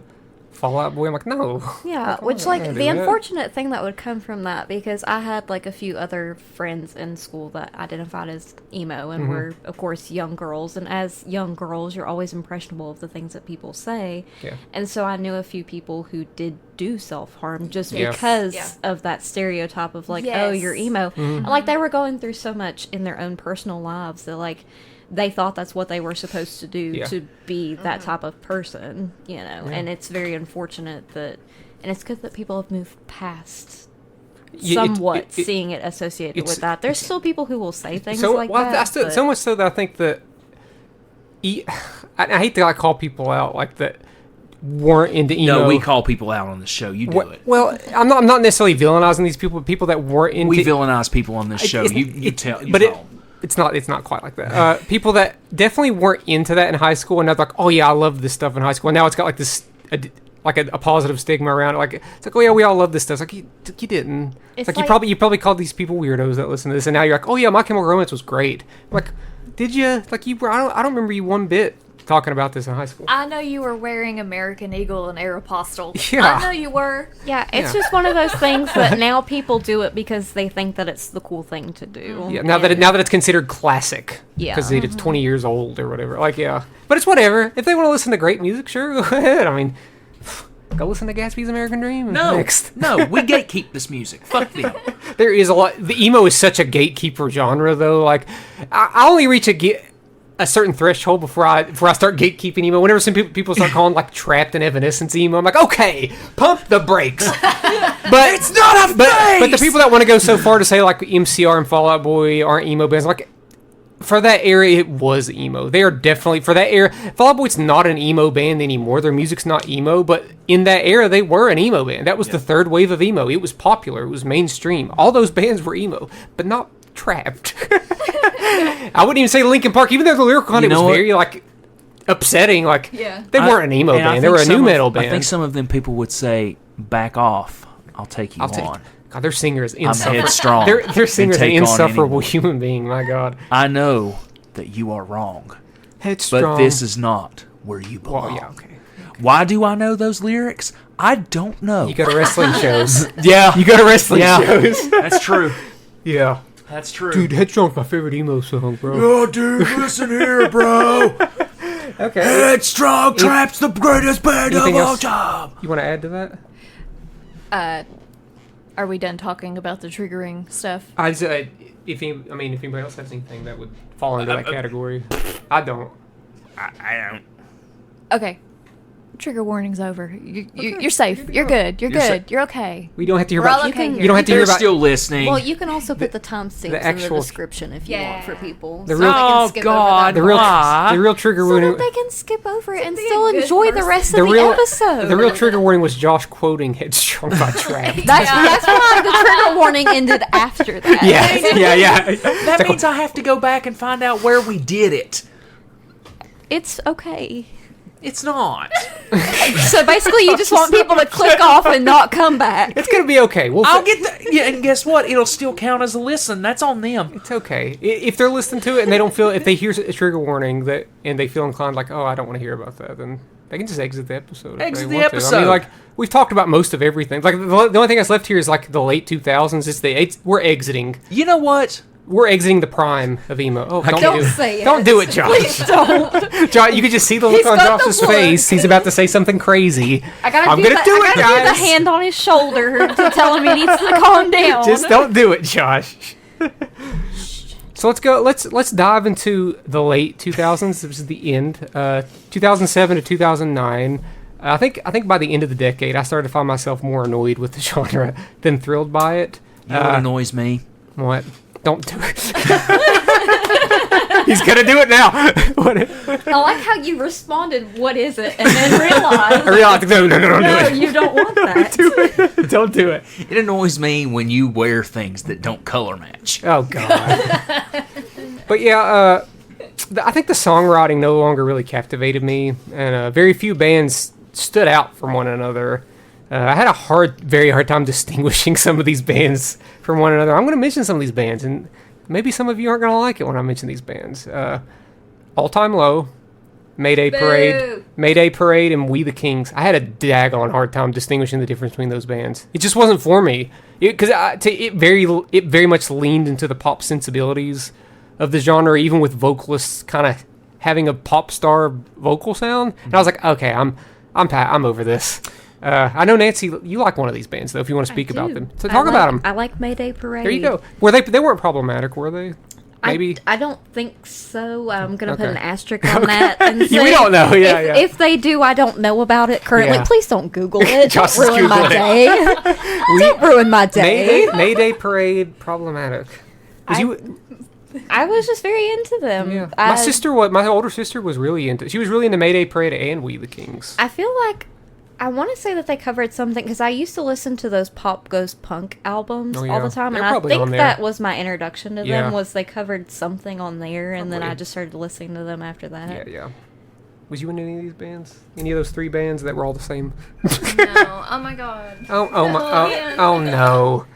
Fall Out Boy? I'm like, no. Yeah, which like the unfortunate thing that would come from that, because I had like a few other friends in school that identified as emo and were of course young girls, and as young girls you're always impressionable of the things that people say. Yeah. And so I knew a few people who did do self-harm just because of that stereotype of like, oh, you're emo. And like they were going through so much in their own personal lives that like they thought that's what they were supposed to do to be that type of person, you know. And it's very unfortunate that, and it's good that people have moved past somewhat seeing it associated with that. There's still people who will say things like that. So much so that I think that I hate to like call people out like that weren't into emo. No, we call people out on the show. You do it. Well, I'm not necessarily villainizing these people, but people that weren't into. We villainize people on this show. It's not quite like that. People that definitely weren't into that in high school, and they're like, oh yeah, I love this stuff in high school. And now it's got like this, a positive stigma around it. Like it's like, oh yeah, we all love this stuff. It's like you didn't. It's like you probably called these people weirdos that listen to this, and now you're like, oh yeah, My Chemical Romance was great. I'm like, did you? Like you were? I don't remember you one bit talking about this in high school. I know you were wearing American Eagle and Aeropostale. Yeah. I know you were. Yeah, it's just one of those things that now people do it because they think that it's the cool thing to do. Yeah, now that it's considered classic. Yeah. Because it's 20 years old or whatever. Like, yeah. But it's whatever. If they want to listen to great music, sure, go ahead. I mean, go listen to Gatsby's American Dream. No, next. no, we gatekeep this music. Fuck them. There is a lot. The emo is such a gatekeeper genre, though. Like, I only reach a certain threshold before I start gatekeeping emo. Whenever some people start calling like Trapped and Evanescence emo, I'm like, okay, pump the brakes. But it's not a but the people that want to go so far to say like MCR and Fall Out Boy aren't emo bands, like for that era it was emo. They are definitely for that era. Fall Out Boy's not an emo band anymore. Their music's not emo, but in that era they were an emo band. That was the third wave of emo. It was popular. It was mainstream. All those bands were emo, but not Trapped. I wouldn't even say Linkin Park, even though the lyrical content was very like upsetting. Like they weren't an emo band; they were a new metal band. I think some of them people would say, "Back off, I'll take you on." God, their singer is I'm insufferable. headstrong. Their singer is an insufferable human being. My God, I know that you are wrong, headstrong. but this is not where you belong. Well, yeah, okay. Why do I know those lyrics? I don't know. You go to wrestling shows. Yeah, you go to wrestling shows. That's true. Yeah. That's true. Dude, Headstrong's my favorite emo song, bro. Oh, dude, listen here, bro. Okay. Headstrong Trap's the greatest band of all time. You want to add to that? Are we done talking about the triggering stuff? I just, if anybody else has anything that would fall into that category, I don't. I don't. Okay. Trigger warning's over. You're safe. You're good. You're good. You're okay. We don't have to hear We're about. all okay You don't have to hear They're about. still listening. Well, you can also put the timestamps in the actual- description if you want for people. The so real- they can Oh, skip God, over that the real trigger so warning. that they can skip over it and be a still good enjoy the person. rest The of the real episode. The real trigger warning was Josh quoting Headstrong by Trapped. That's why the trigger warning ended after that. Yeah. that means I have to go back and find out where we did it. It's okay. It's not. So basically, you just want people to click off and not come back. It's gonna be okay. I'll get the. Yeah, and guess what? It'll still count as a listen. That's on them. It's okay if they're listening to it and they don't feel if they hear a trigger warning and they feel inclined like, oh, I don't want to hear about that, then they can just exit the episode. Exit if the they want to. episode. I mean, like we've talked about most of everything. Like the only thing that's left here is like the late 2000s. We're exiting. You know what? We're exiting the prime of emo. Oh, Don't say it. Don't do it, Josh. Please don't. Josh, you could just see the look He's on got the Josh's look. face. He's about to say something crazy. I'm gonna do it, do guys. the hand on his shoulder to tell him he needs to calm down. Just don't do it, Josh. So let's go. Let's dive into the late 2000s. This is the end. 2007 to 2009. I think by the end of the decade, I started to find myself more annoyed with the genre than thrilled by it. You know what annoys me? What? Don't do it. He's He's gonna do it now. I like how you responded, "What is it?" and then realized, I realized, no, don't no, do it. you don't want that. Do it. Don't do it. It annoys me when you wear things that don't color match. Oh God. But yeah, I think the songwriting no longer really captivated me, and very few bands stood out from one another. I had a very hard time distinguishing some of these bands from one another. I'm going to mention some of these bands, and maybe some of you aren't going to like it when I mention these bands. All Time Low, Mayday Parade, and We the Kings. I had a daggone hard time distinguishing the difference between those bands. It just wasn't for me, because it very much leaned into the pop sensibilities of the genre, even with vocalists kind of having a pop star vocal sound. And I was like, okay, I'm over this. I know, Nancy, you like one of these bands, though, if you want to speak about them. So talk about them. I like Mayday Parade. There you go. They weren't problematic, were they? Maybe. I don't think so. I'm going to put an asterisk on that. And say, we don't know. Yeah. If they do, I don't know about it currently. Yeah. Please don't Google it. Just Don't ruin my Google it. day. Don't ruin my day. Mayday Parade, problematic. I was just very into them. Yeah. My older sister was really into. She was really into Mayday Parade and We the Kings. I feel like I want to say that they covered something, because I used to listen to those Pop Goes Punk albums all the time, They're and I probably on think there. that was my introduction to Yeah. them. Was they covered something on there, and then Probably. I just started listening to them after that. Yeah. Was you in any of these bands? Any of those three bands that were all the same? No. Oh my god. Oh no.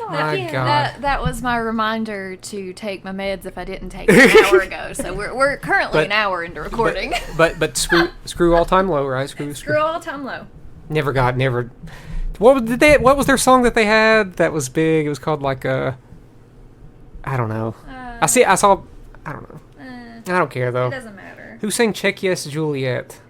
My God. That was my reminder to take my meds if I didn't take them an hour ago. So we're currently an hour into recording. But screw All Time Low, right? Screw All Time Low. Never. What was their song that they had that was big? It was called like I don't know. I saw. I don't know. I don't care though. It doesn't matter. Who sang Check Yes Juliet?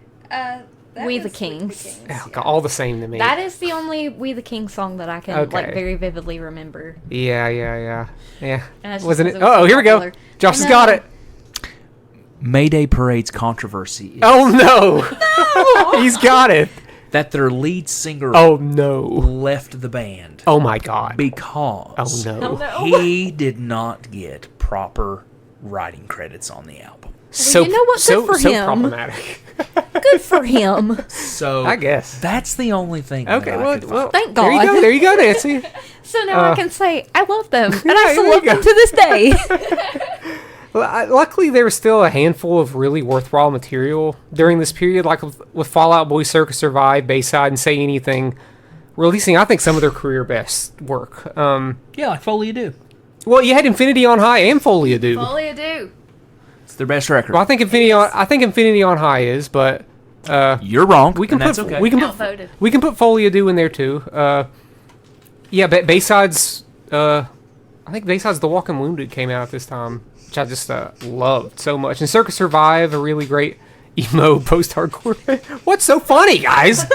We the Kings. Oh, God, all the same to me. That is the only We the Kings song that I can very vividly remember. Yeah. And that's just Wasn't it? because was Oh, so here we go. popular. Josh has I got know. it. Mayday Parade's controversy is Oh no! He's got it. that their lead singer Oh no! left the band Oh my God! because Oh no! he did not get proper writing credits on the album. So you know what? Good for so him. problematic. Good for him. So I guess. that's the only thing. Okay, that I well, could find. Thank there you God. go. There you go, Nancy. So now I can say I love them, and I still there you love them go. to this day. Well, luckily, there was still a handful of really worthwhile material during this period, like with Fall Out Boy, Circus Survive, Bayside, and Say Anything, releasing, I think, some of their career best work. Yeah, like Foley Do. Well, you had Infinity on High and Folia Do. Folia do. It's their best record. Well, I think Infinity on High is, but You're wrong. we can and put that's okay. we can Outvoted. put Folia Do in there too. Yeah, but Bayside's I think Bayside's The Walking Wounded came out at this time, which I just loved so much. And Circus Survive, a really great emo post-hardcore. What's so funny, guys?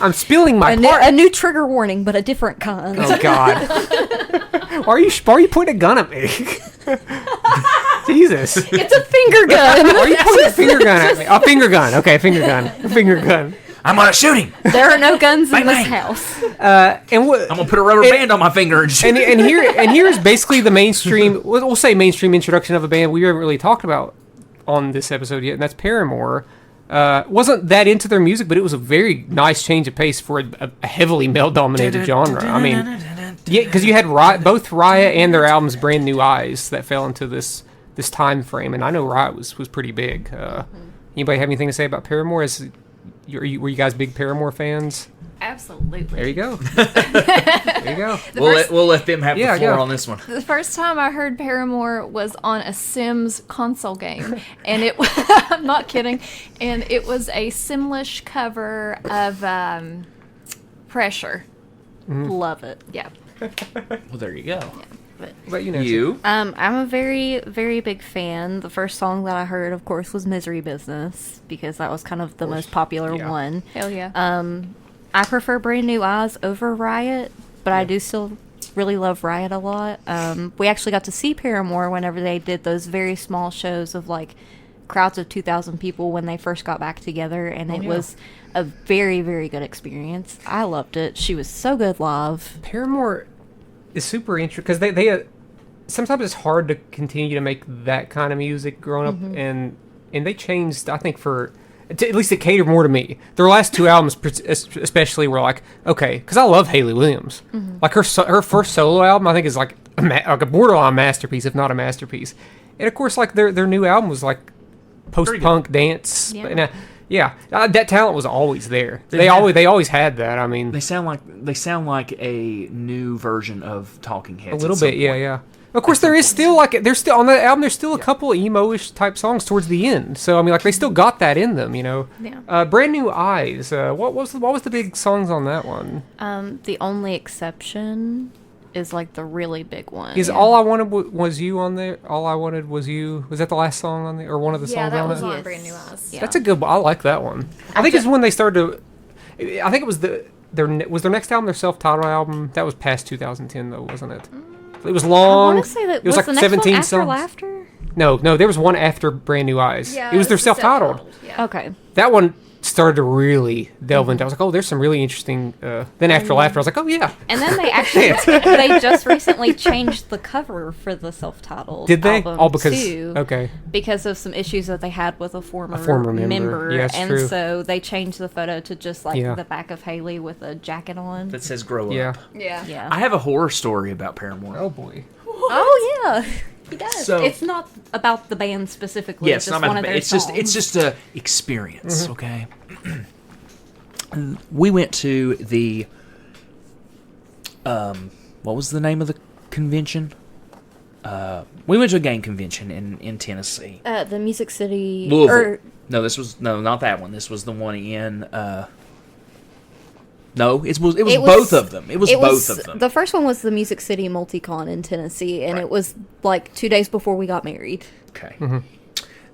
I'm spilling my part. A new trigger warning, but a different kind. Oh God! Why are you pointing a gun at me? Jesus! It's a finger gun. Why are you pointing a finger gun at me? A finger gun. Okay, finger gun. A finger gun. I'm gonna shoot him. There are no guns in Bang, this bang. house. And what? I'm gonna put a rubber band on my finger and shoot. And here is basically the mainstream. We'll say mainstream introduction of a band we haven't really talked about on this episode yet, and that's Paramore. Wasn't that into their music, but it was a very nice change of pace for a heavily male-dominated genre. I mean, yeah, because you had both Riot and their albums Brand New Eyes that fell into this time frame, and I know Riot was pretty big. Anybody have anything to say about Paramore? Were you guys big Paramore fans? Absolutely. There you go. There you go. We'll let them have the floor yeah. on this one. The first time I heard Paramore was on a Sims console game, and it I'm not kidding, and it was a Simlish cover of Pressure. Love it. Yeah. Well, there you go. What about you, Nancy? You. I'm a very, very big fan. The first song that I heard, of course, was Misery Business, because that was kind of the most popular Yeah. one. Hell yeah. I prefer Brand New Eyes over Riot, but I do still really love Riot a lot. We actually got to see Paramore whenever they did those very small shows of like crowds of 2,000 people when they first got back together, and it was a very, very good experience. I loved it. She was so good live. Paramore is super interesting because sometimes it's hard to continue to make that kind of music growing up, and they changed. I think at least it catered more to me. Their last two albums, especially, were like okay, because I love Hayley Williams. Like her first solo album, I think is like a borderline masterpiece, if not a masterpiece. And of course, like their new album was like post-punk dance. Yeah. That talent was always there. They always had that. I mean, They sound like a new version of Talking Heads. a little bit, yeah. Of course, there's still on that album. There's still a couple of emo-ish type songs towards the end. So I mean, like they still got that in them, you know. Yeah. Brand New Eyes. What was the big songs on that one? The only exception is like the really big one. Is All I Wanted Was You on there? All I Wanted Was You. Was that the last song on there, or one of the songs that on was it? on Yes. Brand New Eyes. Yeah. That's a good. I like that one. I think it's when they started to. I think it was their next album, their self-titled album. That was past 2010 though, wasn't it? It was long. I want to say that it was like the next 17 one after songs. Laughter. No, there was one after Brand New Eyes. Yeah, it was their it's self-titled. Yeah. Okay. That one started to really delve into. I was like, oh, there's some really interesting. Then after Laughter, I was like, oh yeah. And then they actually they just recently changed the cover for the self-titled Did they? album All because too, okay. because of some issues that they had with a former member. Yeah, it's and true. so they changed the photo to just like Yeah. the back of Haley with a jacket on. that says "Grow Yeah. Up." Yeah. Yeah. I have a horror story about Paramore. Oh boy. Oh yeah, he does. So- it's not about the band specifically. Yes, it's not just one about of the their band. songs. It's just a experience. Okay. We went to the what was the name of the convention? We went to a game convention in Tennessee. the Music City. Louisville. No, not that one. This was the one in. No, it was both of them. It was both of them. The first one was the Music City Multicon in Tennessee, and it was like 2 days before we got married. Okay.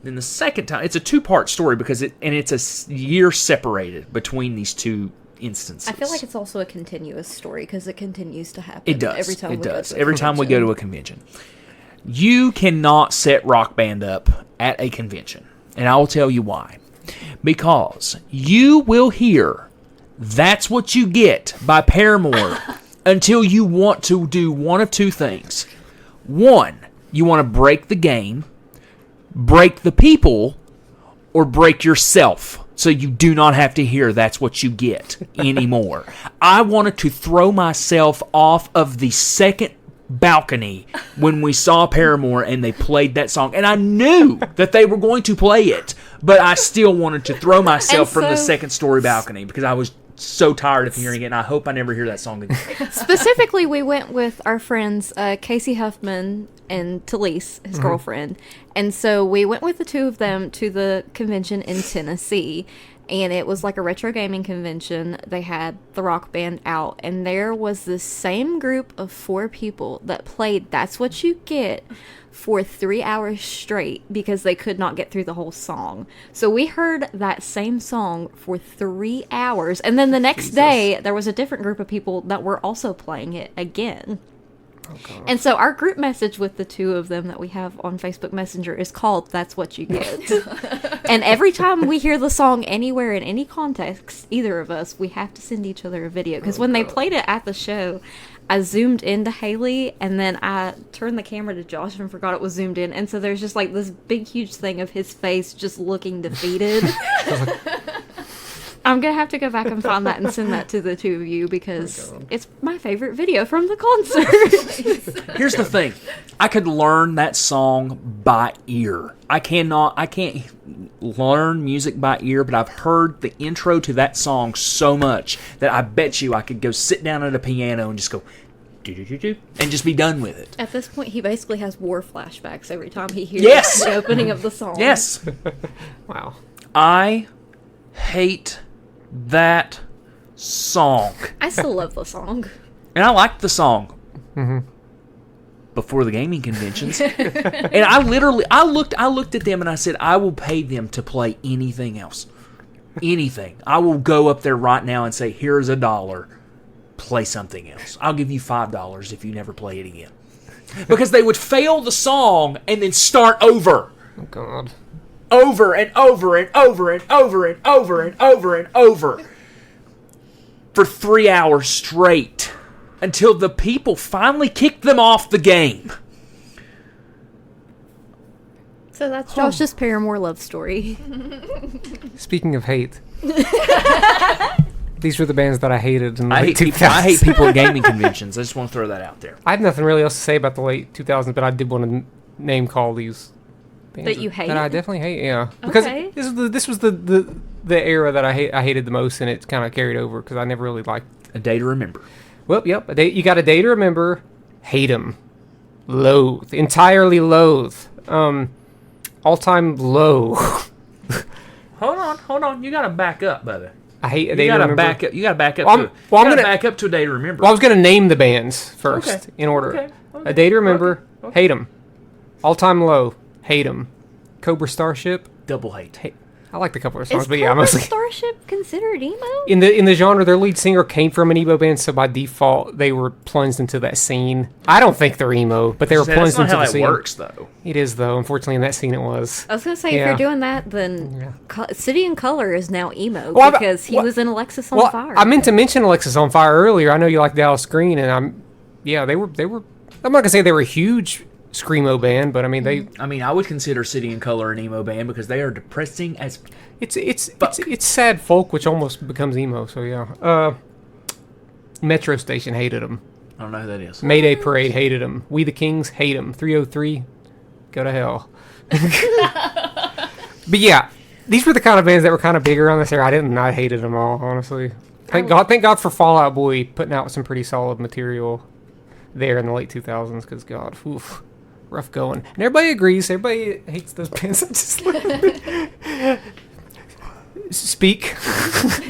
Then the second time, it's a two-part story because it's a year separated between these two instances. I feel like it's also a continuous story because it continues to happen. It does. Every time It we go does. to a Every time we go convention. to a convention. You cannot set Rock Band up at a convention. And I will tell you why. Because you will hear That's What You Get by Paramore until you want to do one of two things. One, you want to break the game, break the people, or break yourself so you do not have to hear That's What You Get anymore. I wanted to throw myself off of the second balcony when we saw Paramore and they played that song. And I knew that they were going to play it, but I still wanted to throw myself from the second story balcony because I was so tired of hearing it, and I hope I never hear that song again. Specifically, we went with our friends Casey Huffman and Talise, his girlfriend. And so we went with the two of them to the convention in Tennessee. And it was like a retro gaming convention. They had the Rock Band out. And there was the same group of 4 people that played That's What You Get for 3 hours straight because they could not get through the whole song. So we heard that same song for 3 hours. And then the next day, there was a different group of people that were also playing it again. And so our group message with the two of them that we have on Facebook Messenger is called That's What You Get. And every time we hear the song anywhere in any context, either of us, we have to send each other a video. Because when they played it at the show, I zoomed into Haley and then I turned the camera to Josh and forgot it was zoomed in. And so there's just like this big, huge thing of his face just looking defeated. I'm going to have to go back and find that and send that to the two of you because it's my favorite video from the concert. Here's the thing. I could learn that song by ear. I can't learn music by ear, but I've heard the intro to that song so much that I bet you I could go sit down at a piano and just go do-do-do-do and just be done with it. At this point, he basically has war flashbacks every time he hears Yes! the opening of the song. Yes. Wow. I hate that song. I still love the song. And I liked the song before the gaming conventions. And I looked at them and I said, I will pay them to play anything else. Anything. I will go up there right now and say, here's $1. Play something else. I'll give you $5 if you never play it again. Because they would fail the song and then start over. Oh God. Over and over and over and over and over and over and over for 3 hours straight until the people finally kicked them off the game. So that's Josh's Paramore love story. Speaking of hate, these were the bands that I hated in the I late hate 2000s. people. I hate people at gaming conventions. I just want to throw that out there. I have nothing really else to say about the late 2000s, but I did want to name call these bands That you hate? That I definitely hate. Yeah, because Okay. this was the era that I hated the most, and it's kind of carried over because I never really liked. A day to remember. Well, yep, you got a day to remember. Hate them, loathe, entirely loathe. All time low. Hold on. You gotta back up, brother. I hate a You day to gotta remember. back up. You gotta back up. Well, to, I'm- well, you I'm gotta gonna- back up to a day to remember. Well, I was gonna name the bands first Okay. in order. Okay. A day to remember. Okay. Hate them. All time low. Hate them. Cobra Starship. Double hate. I like the couple of songs, Is but yeah, Cobra mostly Starship considered emo? in the genre. Their lead singer came from an emo band, so by default they were plunged into that scene. I don't think they're emo, but they were That's plunged not into how the that scene. works, though. It is though. Unfortunately, in that scene, it was. I was gonna say, Yeah. if you're doing that, then Yeah. City and Color is now emo Well, because he well- was in Alexis on Well, Fire. I meant to mention Alexis on Fire earlier. I know you like Dallas Green, and they were. I'm not gonna say they were a huge screamo band, but I mean I mean, I would consider City and Color an emo band because they are depressing as. it's sad folk, which almost becomes emo. So yeah. Metro Station hated them. I don't know who that is. Mayday Parade hated them. We the Kings hate them. 303, go to hell. But yeah, these were the kind of bands that were kind of bigger on this era. I hated them all, honestly. Thank God for Fall Out Boy putting out some pretty solid material there in the late 2000s. Because God, oof, rough going. And everybody agrees. Everybody hates those bands. I'm just speak.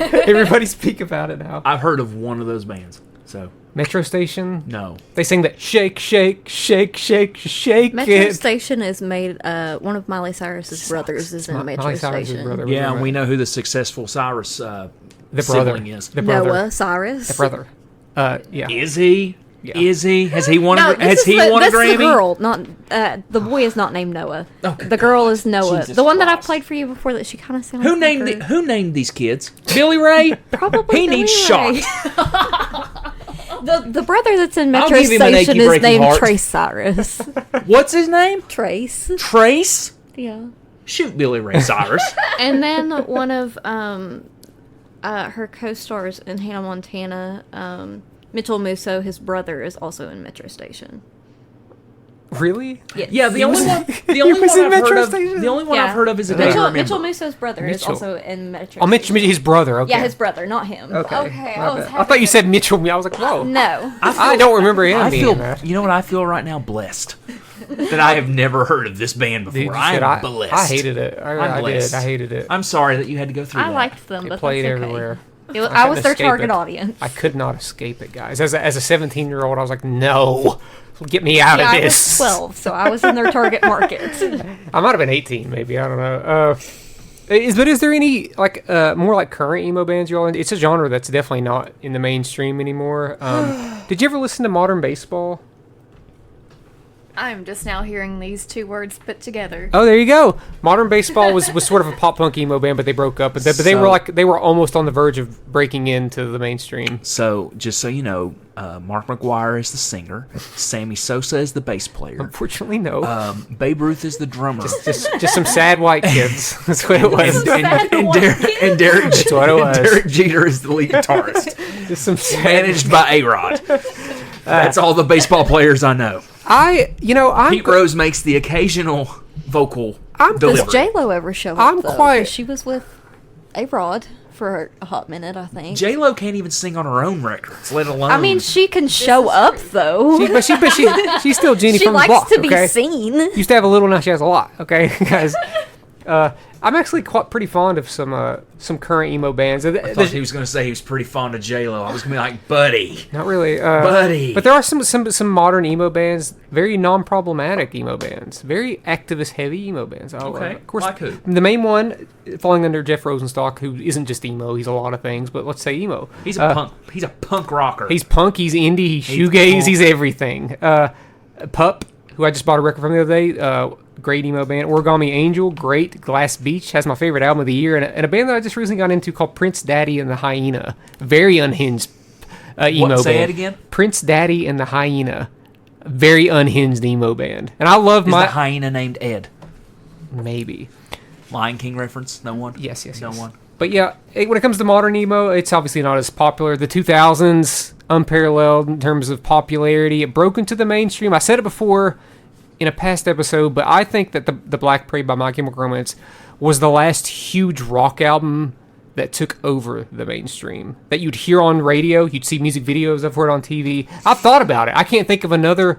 Everybody speak about it now. I've heard of one of those bands, so Metro Station. no. They sing that shake, shake, shake, shake, shake Metro it. Station is made. One of Miley Cyrus's brothers is in Metro Miley Cyrus's Station. brother. Yeah, and we know who the successful Cyrus The sibling brother. is. The brother. Noah Cyrus. The brother. Yeah. Is he? Yeah. Is he? Has he won? No, Has he won a that's Grammy? the girl, not the boy is not named Noah. Okay. The girl is Noah. Jesus the one that I Christ. played for you before that she kind of sounds. Who like named her. who named these kids? Billy Ray. Probably He Billy needs Ray. shot. The brother that's in I'll Metro give him an Station achy, is breaky named heart. Trace Cyrus. What's his name? Trace. Trace. Yeah. Shoot, Billy Ray Cyrus. And then one of her co-stars in Hannah Montana, Mitchell Musso, his brother, is also in Metro Station. Really? Yes. Yeah, the only one. The He only was one in I've Metro heard of. Station? The only one Yeah. I've heard of is a day to Mitchell, remember. Mitchell Musso's brother is Mitchell. also in Metro Oh, Station. his brother. Okay. Yeah, his brother, not him. Okay. Okay, My I was bad. I thought you said Mitchell. I was like, whoa. No. I don't remember him I being feel. in that. You know what I feel right now? Blessed that I have never heard of this band before. Dude, you I said am blessed. I hated it. I'm I did. blessed. I hated it. I'm sorry that you had to go through I that. liked them, It but played that's okay. everywhere. I was couldn't their escape target it. audience. I could not escape it, guys. As a 17-year-old, I was like, no, get me out Yeah, of I this. was 12, so I was in their target market. I might have been 18, maybe. I don't know. Is there any more like current emo bands you all? It's a genre that's definitely not in the mainstream anymore. Did you ever listen to Modern Baseball? I'm just now hearing these two words put together. Oh, there you go. Modern Baseball was sort of a pop punk emo band, but they broke up. But they were they were almost on the verge of breaking into the mainstream. So, just so you know, Mark McGuire is the singer. Sammy Sosa is the bass player. Unfortunately, no. Babe Ruth is the drummer. just some sad white kids. That's what it was. and Derek, That's what it was. Derek Jeter is the lead guitarist. Just some sad. Managed by A-Rod. That's all the baseball players I know. Pete Rose makes the occasional vocal delivery. Does J-Lo ever show up, I'm though? quite- 'Cause she was with A-Rod for a hot minute, I think. J-Lo can't even sing on her own records, let alone... I mean, she can show up, though. She's still Jeannie She from the likes block. to be okay? seen. Used to have a little, now she has a lot. Okay, guys. I'm actually pretty fond of some current emo bands. I thought he was going to say he was pretty fond of J-Lo. I was going to be like, buddy. Not really, Buddy. But there are some modern emo bands, very non-problematic emo bands, very activist-heavy emo bands. Okay, of course, like who? the main one falling under Jeff Rosenstock, who isn't just emo; he's a lot of things. But let's say emo. He's a punk. He's a punk rocker. He's punk. He's indie. He's shoegaze. punk. He's everything. Pup, who I just bought a record from the other day. Great emo band. Origami Angel, great. Glass Beach has my favorite album of the year, and a band that I just recently got into called Prince Daddy and the Hyena. Very unhinged emo band. Say it again? Prince Daddy and the Hyena. Very unhinged emo band. And I love Is my... the hyena named Ed? maybe. Lion King reference? No one? Yes. No one? But yeah, when it comes to modern emo, it's obviously not as popular. The 2000s, unparalleled in terms of popularity. It broke into the mainstream. I said it before in a past episode, but I think that the Black Parade by My Chemical Romance was the last huge rock album that took over the mainstream. That you'd hear on radio, you'd see music videos of it on TV. I've thought about it. I can't think of another...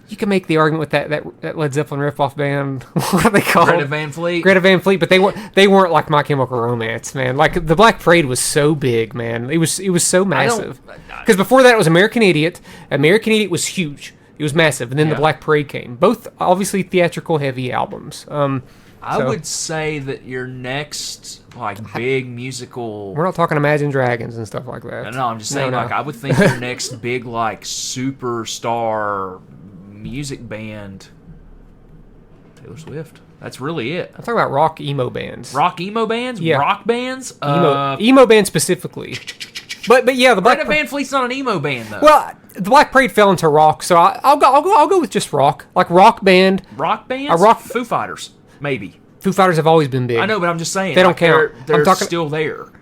you can make the argument with that Led Zeppelin riff-off band. What are they called? Greta Van Fleet. Greta Van Fleet, but they weren't like My Chemical Romance, man. Like the Black Parade was so big, man. It was so massive. Because before that it was American Idiot. American Idiot was huge. It was massive, and then the Black Parade came. Both obviously theatrical heavy albums. I would say that your next big musical. We're not talking Imagine Dragons and stuff like that. No, I'm just saying I would think your next big superstar music band, Taylor Swift. That's really it. I'm talking about rock emo bands. Rock emo bands? Yeah. Rock bands? Emo bands specifically. But yeah, the Greta Van Fleet's not an emo band though. Well, the Black Parade fell into rock, so I'll go with just rock, like rock band. Rock bands? Foo Fighters, maybe. Foo Fighters have always been big. I know, but I'm just saying they don't count. They're still there.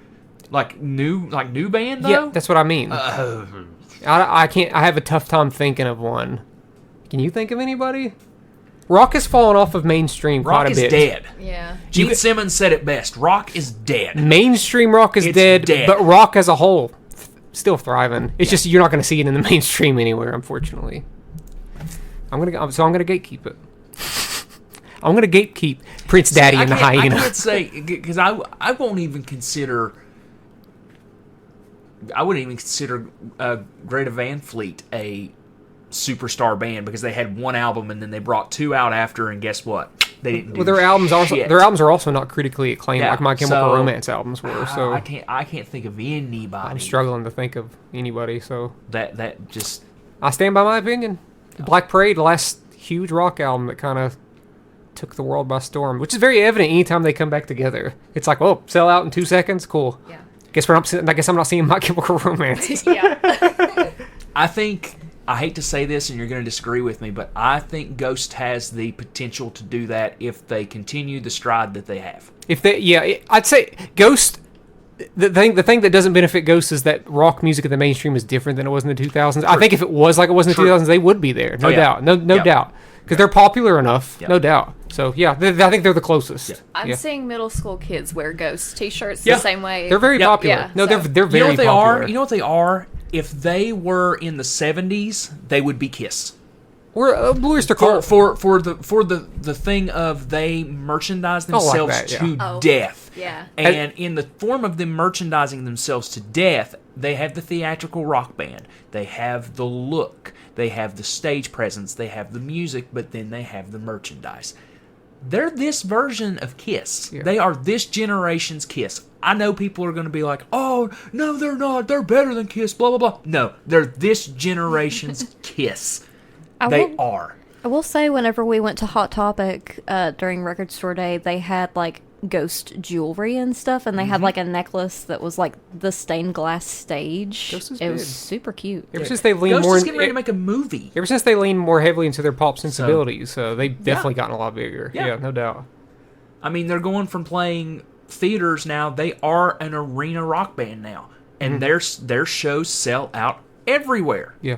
Like new band though. Yeah, that's what I mean. I can't. I have a tough time thinking of one. Can you think of anybody? Rock has fallen off of mainstream quite a bit. Rock is dead. Yeah. Gene Simmons said it best. Rock is dead. Mainstream rock is dead, but rock as a whole still thriving. It's just you're not going to see it in the mainstream anywhere, unfortunately. I'm gonna gatekeep it. I'm gonna gatekeep Prince Daddy and the Hyena. I can't say because I won't even consider. I wouldn't even consider Greta Van Fleet a superstar band because they had one album and then they brought two out after, and guess what? They didn't. Do their albums are also not critically acclaimed like My Chemical Romance albums were. So I can't think of anybody. I'm struggling to think of anybody. So that just. I stand by my opinion. Black Parade, the last huge rock album that kind of took the world by storm, which is very evident anytime they come back together. It's like, oh, sell out in 2 seconds, cool. Yeah. I guess I'm not seeing My Chemical Romance. Yeah. I hate to say this, and you're going to disagree with me, but I think Ghost has the potential to do that if they continue the stride that they have. I'd say Ghost. The thing that doesn't benefit Ghost is that rock music in the mainstream is different than it was in the 2000s. True. I think if it was like it was in the 2000s, they would be there, no doubt, no doubt, because they're popular enough, no doubt. So yeah, I think they're the closest. Yeah. I'm seeing middle school kids wear Ghost t-shirts the same way. They're very popular. Yeah, no, they're very popular. You know what they are? If they were in the 70s, they would be Kiss. Or Blue Oyster Cult. For the thing of they merchandise themselves to death. Yeah. And in the form of them merchandising themselves to death, they have the theatrical rock band. They have the look. They have the stage presence. They have the music, but then they have the merchandise. They're this version of Kiss. Yeah. They are this generation's Kiss. I know people are going to be like, oh, no, they're not. They're better than Kiss, blah, blah, blah. No, they're this generation's Kiss. They are. I will say whenever we went to Hot Topic during Record Store Day, they had like Ghost jewelry and stuff, and they had like a necklace that was like the stained glass stage. It was super cute. Ever since they leaned Ghost more, is getting ready to make a movie. Ever since they leaned more heavily into their pop sensibilities, they've definitely gotten a lot bigger. Yeah, no doubt. I mean, they're going from playing theaters now. They are an arena rock band now, and their shows sell out everywhere. Yeah.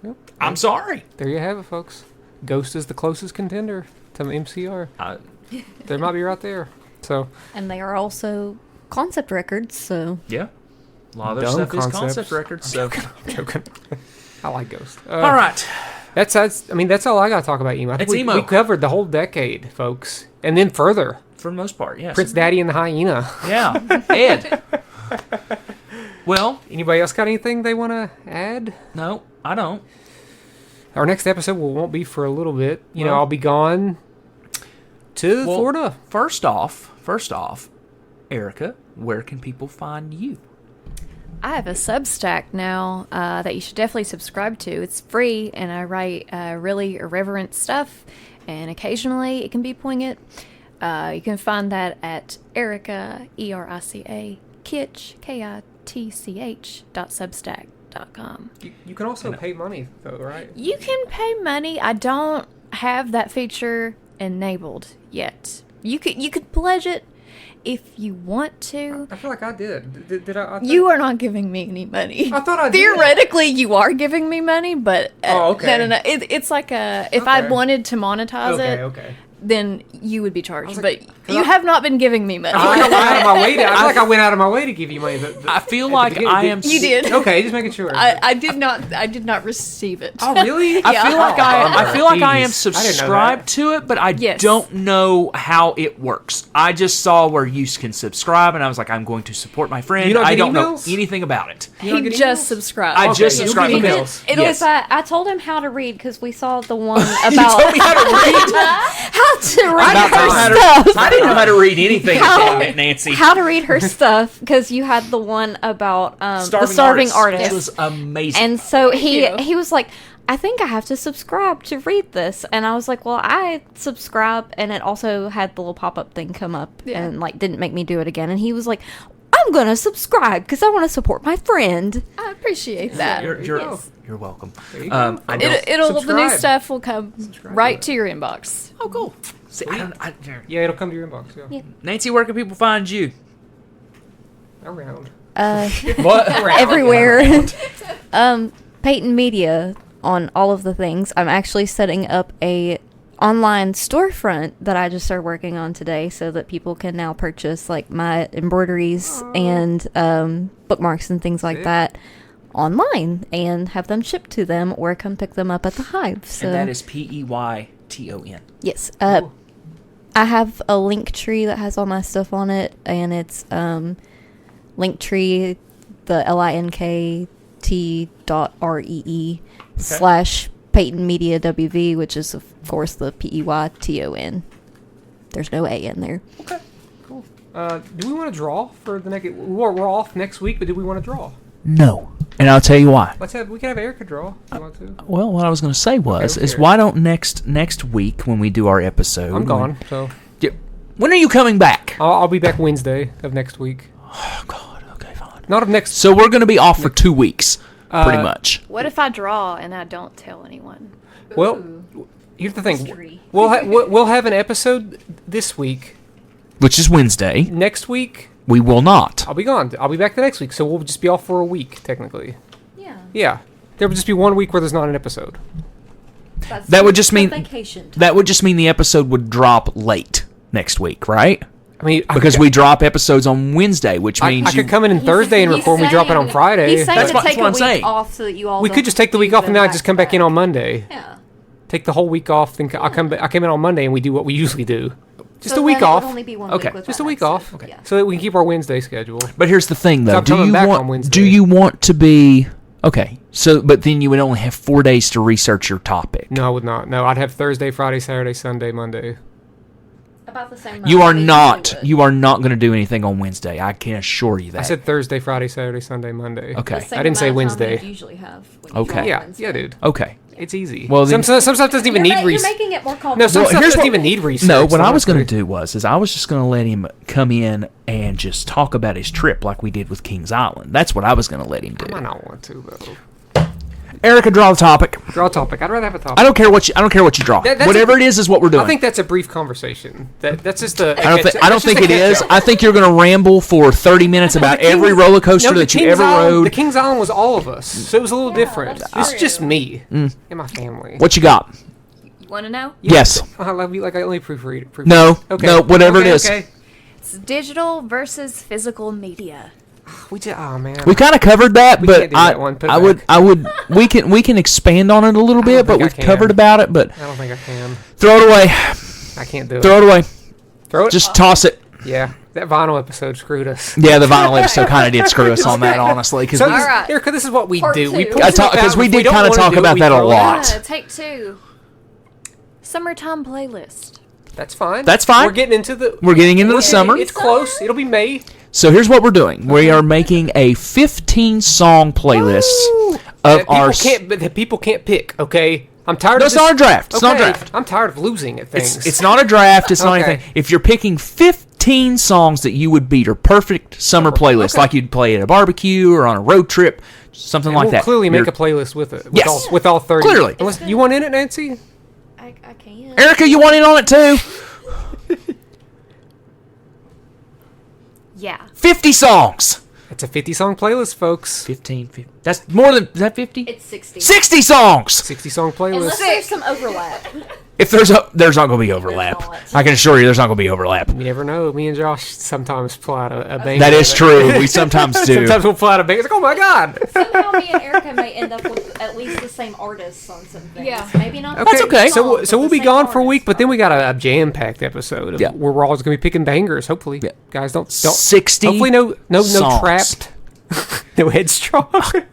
Yep. I'm sorry. There you have it, folks. Ghost is the closest contender to the MCR. They might be right there. So, and they are also concept records. So yeah, a lot of their stuff is concept records. I'm joking. I like Ghost. All right, that's all I got to talk about emo. emo. We covered the whole decade, folks, and then further. For the most part, yes. Prince Daddy and the Hyena. Yeah, Ed. Well, anybody else got anything they want to add? No, I don't. Our next episode won't be for a little bit. I'll be gone to Florida. First off, Erica, where can people find you? I have a Substack now that you should definitely subscribe to. It's free, and I write really irreverent stuff, and occasionally it can be poignant. You can find that at Erica, Erica, Kitch, KITCH.substack.com. You can also pay money, though, right? You can pay money. I don't have that feature enabled yet. You could pledge it if you want to. I feel like I did. Did I You are not giving me any money. I thought I did. Theoretically, you are giving me money, but Oh, okay. no. It's like if I Okay. wanted to monetize it, Okay. then you would be charged. like, But you have not been giving me money. I feel like I went out of my way to. I feel like I went out of my way to give you money. I feel at the like beginning. I am. You did. Okay, just making sure. I did not receive it. Oh, really? I feel like I feel like I am Jeez. I didn't know subscribed that. to it, but I Yes. don't know how it works. I just saw where you can subscribe, and I was like, I'm going to support my friend. You don't I get don't emails? know anything about it. You don't He get just emails? subscribed. I just you'll subscribed. get to emails. it. It Yes. was I told him how to read because we saw the one You about told me how to read. how to read About her time. stuff. I didn't know how to read anything How- until Nancy. How to read her stuff because you had the one about the Starving starving Artist. artist. It was amazing. And so you. he was like, I think I have to subscribe to read this. And I was like, well, I subscribe. And it also had the little pop-up thing come up Yeah. and like didn't make me do it again. And he was like, I'm going to subscribe because I want to support my friend. I appreciate that. You're welcome. There you go. I don't. It'll the new Subscribe. stuff will come right to to your inbox. Oh, cool. See, Yeah, it'll come to your inbox. Yeah. Nancy, where can people find you? Around. What? Everywhere. Peyton Media on all of the things. I'm actually setting up a online storefront that I just started working on today so that people can now purchase like my embroideries and bookmarks and things like Sick. that online and have them shipped to them or come pick them up at the Hive. So And that is PEYTON. yes. Cool. I have a link tree that has all my stuff on it, and it's Linktree, the linkt.ree / Peyton Media WV, which is of course the PEYTON. There's no A in there. Okay. Cool. Do we want to draw for the next? We're off next week, but do we want to draw? No. And I'll tell you why. We can have Erica draw if you want to. Well, what I was going to say was, Okay, is okay. why don't next week when we do our episode? I'm gone, so When are you coming back? I'll be back Wednesday of next week. Oh, God. Okay, fine. Not of next. So we're going to be off for 2 weeks, pretty much. What if I draw and I don't tell anyone? Well, here's the thing. Mystery. We'll have an episode this week. Which is Wednesday. Next week, We will not. I'll be gone. I'll be back the next week, so we'll just be off for a week technically. Yeah. Yeah, there will just be 1 week where there's not an episode. That would just mean vacation. that would just mean the episode would drop late next week, right? I mean, Because we drop episodes on Wednesday, which I means could come in on Thursday and record. We drop it on Friday. He's saying That's to what- take that's what a I'm week saying. off so that you all. We don't could just take the week do off and them then I just come back in on Monday. Yeah. Take the whole week off. Then I come in on Monday and we do what we usually do. Just So a week then it would off. only be 1 Okay. week with Just that a week episode. off. Okay. Yeah. So that we can keep our Wednesday schedule. But here's the thing, though. I'm coming back on Wednesday. Do you want to be okay? So, but then you would only have 4 days to research your topic. No, I would not. No, I'd have Thursday, Friday, Saturday, Sunday, Monday. About the same. You are amount we not. usually would. You are not going to do anything on Wednesday. I can assure you that. I said Thursday, Friday, Saturday, Sunday, Monday. Okay. The same I didn't say amount of time Wednesday. we'd usually have. when you Okay. draw Yeah, Wednesday. yeah, dude. Okay. It's easy. Well, then- some stuff doesn't even need You're research. making it more No, complicated. some Well, stuff here's doesn't what- even need research. No, what I was going to honestly. do was I was just going to let him come in and just talk about his trip like we did with Kings Island. That's what I was going to let him I might do. not want to though. Erica, draw the topic. Draw a topic. I'd rather have a topic. I don't care what you draw. That's Whatever a- it is what we're doing. I think that's a brief conversation. That's just a. I don't think it is. I think you're going to ramble for 30 minutes about every roller coaster that you ever rode. The Kings Island was all of us, so it was a little different. that's It's true. just me Mm. and my family. What you got? You want to know? Yes. I love you like I only proofread. No. Okay. No. Whatever Okay, it is. Okay. It's digital versus physical media. We just. Oh man. We kind of covered that, We but can't do that one. Put it I would. back. We can expand on it a little bit, but think I we've can. covered about it. But I don't think I can. throw it away. I can't do it. Throw it away. Throw it. Just toss it. Yeah. That vinyl episode screwed us. Yeah, the vinyl episode kind of did screw us on that, honestly, because So, All right. Erica, this is what we Part do. We two. pull I stuff talk- 'cause out, we if did don't kinda wanna talk do it, about we that a throw it lot. out. Take two. Summertime playlist. That's fine. That's fine. We're getting into the. we're getting into the It's summer. It's close. It'll be May. So here's what we're doing. We are making a 15-song playlist of our. That people can't pick. Okay, I'm tired No, of it's this. not a draft. It's not a Okay, draft. I'm tired of losing at things. It's not a draft. It's not Okay. anything. If you're picking 15 songs that you would be your perfect summer playlist, Okay. like you'd play at a barbecue or on a road trip, something And like we'll that. clearly make You're- a playlist with it. Yes. With all 30. Clearly. Unless, you want in it, Nancy? I can. Erica, you want in on it too? Yeah. 50 songs. It's a 50-song playlist, folks. 50. That's more than, is that 50? It's 60. 60 songs. 60-song playlist. Unless there's some overlap. If there's not going to be overlap. There's not. I can assure you there's not going to be overlap. You never know. Me and Josh sometimes pull out a bang. That is true. We sometimes do. Sometimes we'll pull out a bang. It's like, oh my god. Somehow me and Erica may end up with at least the same artists on some things. Yeah. Maybe not. That's okay. So we'll be the gone same for a week, artist. but then we got a jam-packed episode of Yeah. where we're always going to be picking bangers. Hopefully, Yeah. guys, don't 60 Hopefully, no songs. trapped, no headstrong.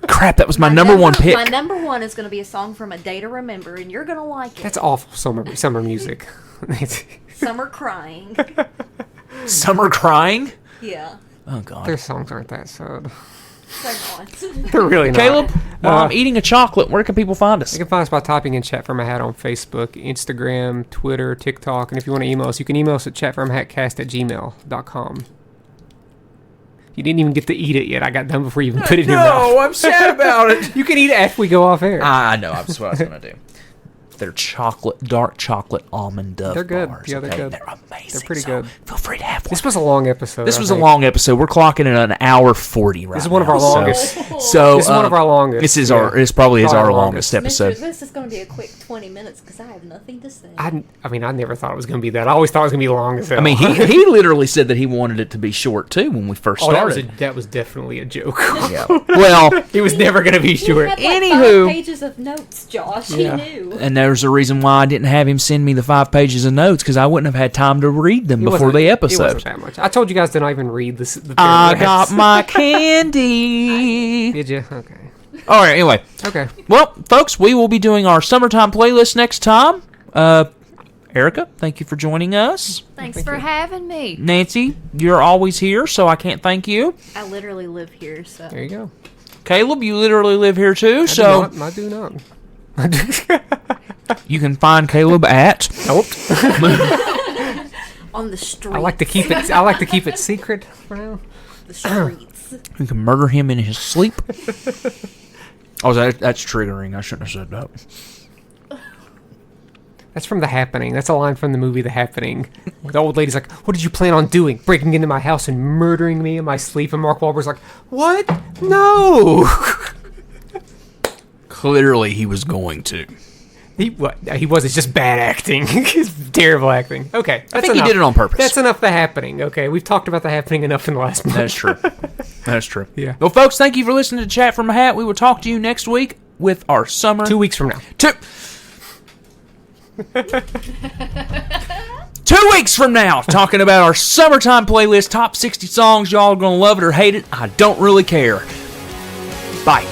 Crap, that was my number one pick. My number one is going to be a song from A Day to Remember, and you're going to like it. That's awful. Summer music. Summer Crying. Summer Crying? Yeah. Oh, God. Their songs aren't that sad. They're not. They're really not. Caleb, while I'm eating a chocolate, where can people find us? You can find us by typing in Chat From a Hat on Facebook, Instagram, Twitter, TikTok, and if you want to email us, you can email us at chatfromhatcast@gmail.com. You didn't even get to eat it yet. I got done before you even put it in your mouth. No, I'm sad about it. You can eat it after we go off air. I know. That's what I was going to do. They're dark chocolate almond Dove They're good. bars. Yeah, they're okay? good. They're amazing. They're pretty so good. Feel free to have one. This was a long episode. This I was a think. long episode. We're clocking in an hour 40 right now. This is one of our so- longest. So This is one of our longest. This is Yeah. This probably is Probably our our longest longest. episode. This is going to be a quick 20 minutes because I have nothing to say. I mean, I never thought it was going to be that. I always thought it was going to be long as hell. I mean, he literally said that he wanted it to be short too when we first oh, started. that was definitely a joke. Yeah. Well, It was never going to be He short. had like Anywho. 5 pages of notes, Josh. Yeah. He knew. and there's a reason why I didn't have him send me the 5 pages of notes because I wouldn't have had time to read them It before wasn't- the It episode. wasn't that much. I told you guys to not even read this. The I paragraphs. got my candy. Did you? Okay. All right. Anyway, Okay. well, folks, we will be doing our summertime playlist next time. Erica, thank you for joining us. Thanks for having me. Nancy, you're always here, so I can't thank you. I literally live here, so. There you go. Caleb, you literally live here too, I so do not. you can find Caleb at. Nope. On the streets. I like to keep it. I like to keep it secret for now. The streets. You can murder him in his sleep. Oh, that's triggering. I shouldn't have said that. That's from The Happening. That's a line from the movie The Happening. The old lady's like, "What did you plan on doing? Breaking into my house and murdering me in my sleep?" And Mark Wahlberg's like, "What? No." Clearly, he was going to. He was. It's just bad acting. It's terrible acting. Okay, I think he did it on purpose. That's enough. The Happening. Okay, we've talked about The Happening enough in the last month. That's true. That's true. Yeah. Well, folks, thank you for listening to Chat from a Hat. We will talk to you next week with our summer. 2 weeks from now. 2 weeks from now, talking about our summertime playlist, top 60 songs. Y'all are going to love it or hate it. I don't really care. Bye.